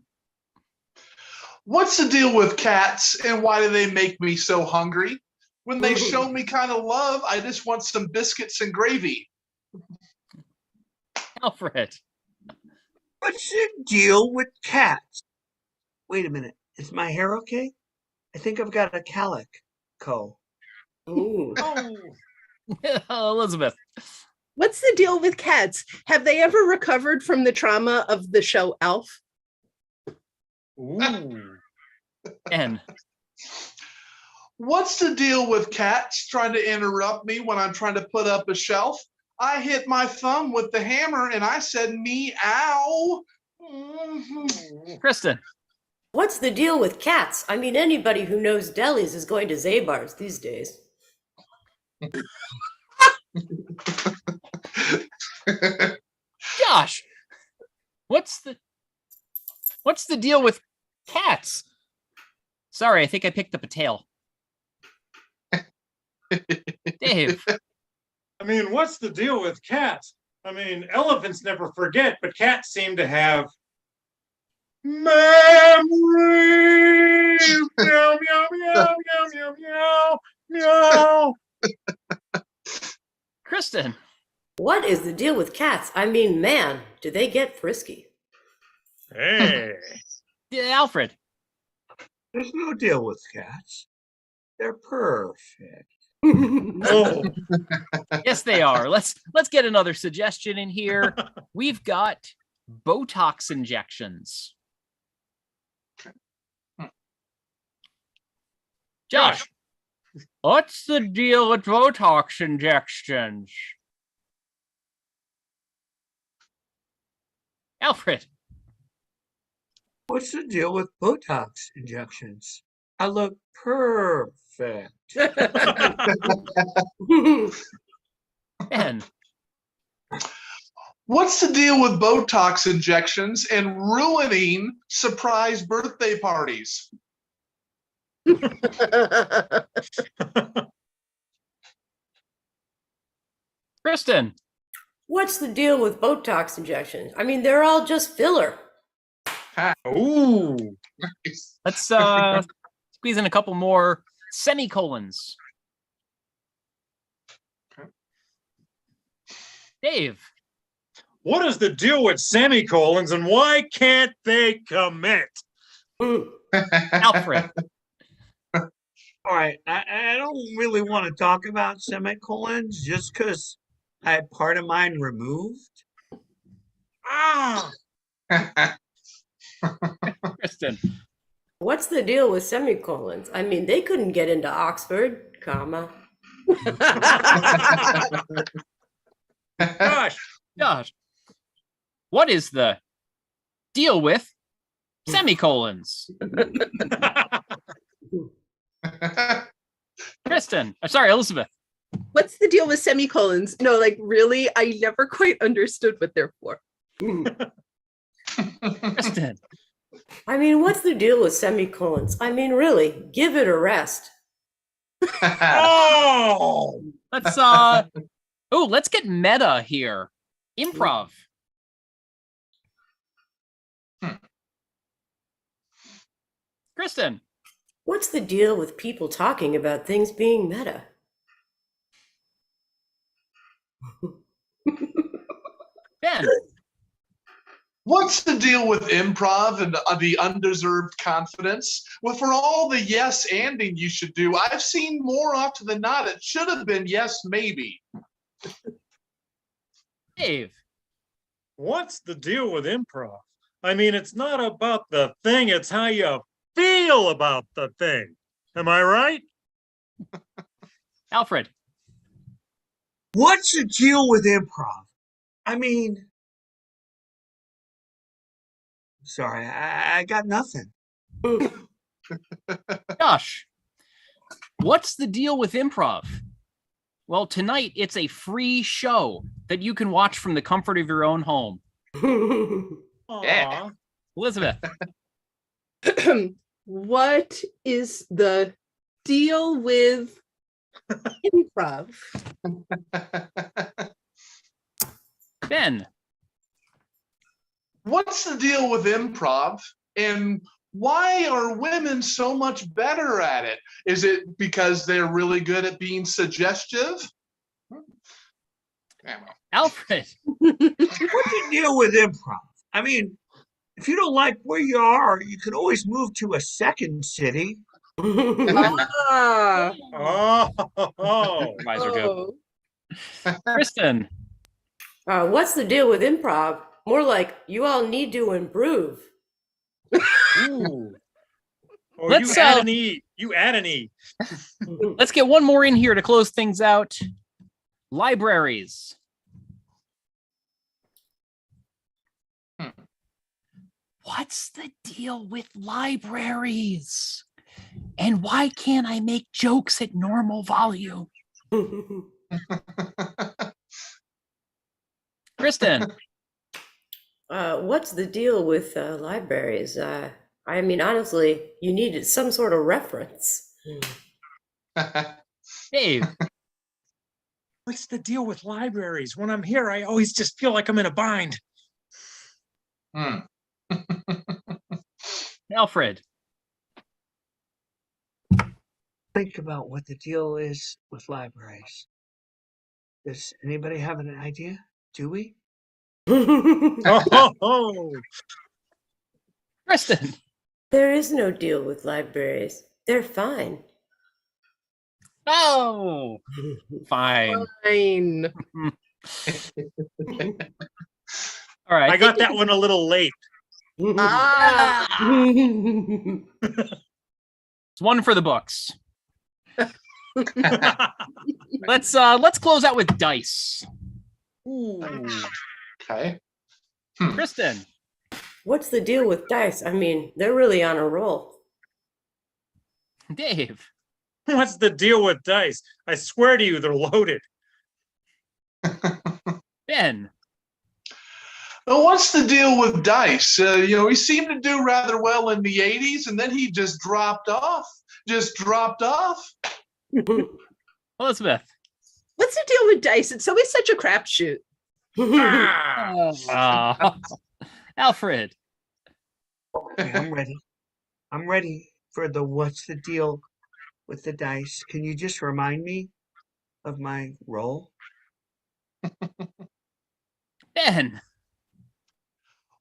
Speaker 6: What's the deal with cats and why do they make me so hungry? When they show me kind of love, I just want some biscuits and gravy.
Speaker 2: Alfred.
Speaker 4: What's the deal with cats? Wait a minute. Is my hair okay? I think I've got a calico.
Speaker 5: Ooh.
Speaker 1: oh.
Speaker 2: Elizabeth.
Speaker 3: What's the deal with cats? Have they ever recovered from the trauma of the show Alf?
Speaker 1: Ooh.
Speaker 2: Ben.
Speaker 6: What's the deal with cats trying to interrupt me when I'm trying to put up a shelf? I hit my thumb with the hammer and I said meow.
Speaker 2: Kristen.
Speaker 5: What's the deal with cats? I mean, anybody who knows delis is going to Zabar's these days.
Speaker 2: Josh. What's the deal with cats? Sorry, I think I picked up a tail. Dave.
Speaker 1: I mean, what's the deal with cats? I mean, elephants never forget, but cats seem to have memories. Meow, meow, meow, meow, meow, meow, meow.
Speaker 2: Kristen.
Speaker 5: What is the deal with cats? I mean, man, do they get frisky?
Speaker 1: Hey.
Speaker 2: Yeah, Alfred.
Speaker 4: There's no deal with cats. They're perfect.
Speaker 1: Oh.
Speaker 2: Yes, they are. Let's get another suggestion in here. We've got Botox injections. Josh, what's the deal with Botox injections? Alfred.
Speaker 4: What's the deal with Botox injections? I look perfect.
Speaker 2: Ben.
Speaker 6: What's the deal with Botox injections and ruining surprise birthday parties?
Speaker 2: Kristen.
Speaker 5: What's the deal with Botox injections? I mean, they're all just filler.
Speaker 1: Ooh.
Speaker 6: Nice.
Speaker 2: Let's squeeze in a couple more semicolons. Dave.
Speaker 1: What is the deal with semicolons and why can't they commit?
Speaker 2: Alfred.
Speaker 4: All right, I don't really want to talk about semicolons just because I had part of mine removed.
Speaker 1: Ah.
Speaker 2: Kristen.
Speaker 5: What's the deal with semicolons? I mean, they couldn't get into Oxford, comma.
Speaker 2: Josh. What is the deal with semicolons? Kristen. Sorry, Elizabeth.
Speaker 3: What's the deal with semicolons? No, like really, I never quite understood what they're for.
Speaker 2: Kristen.
Speaker 5: I mean, what's the deal with semicolons? I mean, really, give it a rest.
Speaker 1: Oh.
Speaker 2: Let's get meta here. Improv. Kristen.
Speaker 5: What's the deal with people talking about things being meta?
Speaker 2: Ben.
Speaker 6: What's the deal with improv and the undeserved confidence? Well, for all the yes anding you should do, I've seen more often than not, it should have been yes, maybe.
Speaker 2: Dave.
Speaker 1: What's the deal with improv? I mean, it's not about the thing, it's how you feel about the thing. Am I right?
Speaker 2: Alfred.
Speaker 4: What's the deal with improv? I mean, sorry, I got nothing.
Speaker 2: Josh. What's the deal with improv? Well, tonight it's a free show that you can watch from the comfort of your own home.
Speaker 1: Aw.
Speaker 2: Elizabeth.
Speaker 3: What is the deal with improv?
Speaker 2: Ben.
Speaker 6: What's the deal with improv and why are women so much better at it? Is it because they're really good at being suggestive? Yeah, well.
Speaker 2: Alfred.
Speaker 4: What's the deal with improv? I mean, if you don't like where you are, you can always move to a second city.
Speaker 3: Ah.
Speaker 1: Oh.
Speaker 2: Supervisor joke. Kristen.
Speaker 5: What's the deal with improv? More like, you all need to improve.
Speaker 1: Ooh. Or
Speaker 2: Let's,
Speaker 1: you add an E. You add an E.
Speaker 2: Let's get one more in here to close things out. Libraries. What's the deal with libraries? And why can't I make jokes at normal volume? Kristen.
Speaker 5: What's the deal with libraries? I mean, honestly, you needed some sort of reference.
Speaker 2: Dave.
Speaker 1: What's the deal with libraries? When I'm here, I always just feel like I'm in a bind.
Speaker 2: Alfred.
Speaker 4: Think about what the deal is with libraries. Does anybody have an idea? Do we?
Speaker 1: Oh.
Speaker 2: Kristen.
Speaker 5: There is no deal with libraries. They're fine.
Speaker 2: Oh, fine.
Speaker 3: Fine.
Speaker 2: All right.
Speaker 1: I got that one a little late.
Speaker 3: Ah,
Speaker 2: It's one for the books. Let's close out with dice. Ooh.
Speaker 6: Okay.
Speaker 2: Kristen.
Speaker 5: What's the deal with dice? I mean, they're really on a roll.
Speaker 2: Dave.
Speaker 1: What's the deal with dice? I swear to you, they're loaded.
Speaker 2: Ben.
Speaker 6: Well, what's the deal with Dice? He seemed to do rather well in the 80s, and then he just dropped off.
Speaker 2: Elizabeth.
Speaker 3: what's the deal with dice? It's always such a crapshoot.
Speaker 2: Alfred.
Speaker 4: Okay, I'm ready. I'm ready for the what's the deal with the dice. Can you just remind me of my role?
Speaker 2: Ben.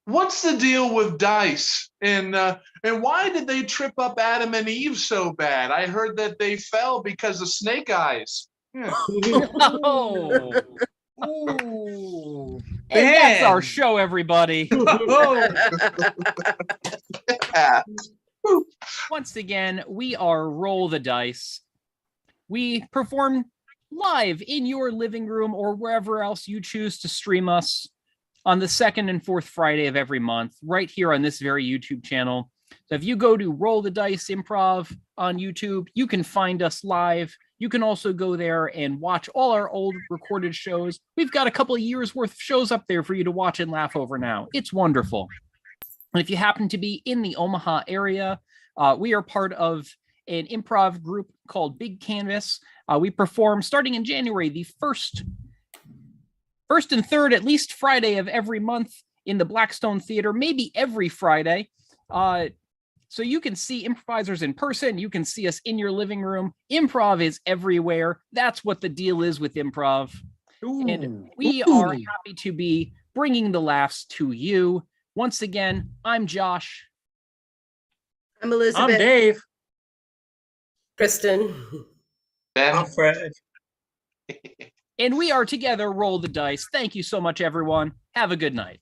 Speaker 6: What's the deal with Dice? And why did they trip up Adam and Eve so bad? I heard that they fell because of snake eyes.
Speaker 2: Oh.
Speaker 1: Ooh.
Speaker 2: And that's our
Speaker 1: Ben.
Speaker 2: show, everybody.
Speaker 6: Yeah.
Speaker 2: Once again, we are Roll the Dice. We perform live in your living room or wherever else you choose to stream us on the second and fourth Friday of every month, right here on this very YouTube channel. So if you go to Roll the Dice Improv on YouTube, you can find us live. You can also go there and watch all our old recorded shows. We've got a couple of years worth of shows up there for you to watch and laugh over now. It's wonderful. And if you happen to be in the Omaha area, we are part of an improv group called Big Canvas. We perform starting in January, the first and third, at least Friday of every month in the Blackstone Theater, maybe every Friday. So you can see improvisers in person. You can see us in your living room. Improv is everywhere. That's what the deal is with improv. And we are happy to be bringing the laughs to you. Once again, I'm Josh.
Speaker 3: I'm Elizabeth.
Speaker 1: I'm Dave.
Speaker 5: Kristen.
Speaker 6: Ben?
Speaker 4: Alfred.
Speaker 2: And we are together, Roll the Dice. Thank you so much, everyone. Have a good night.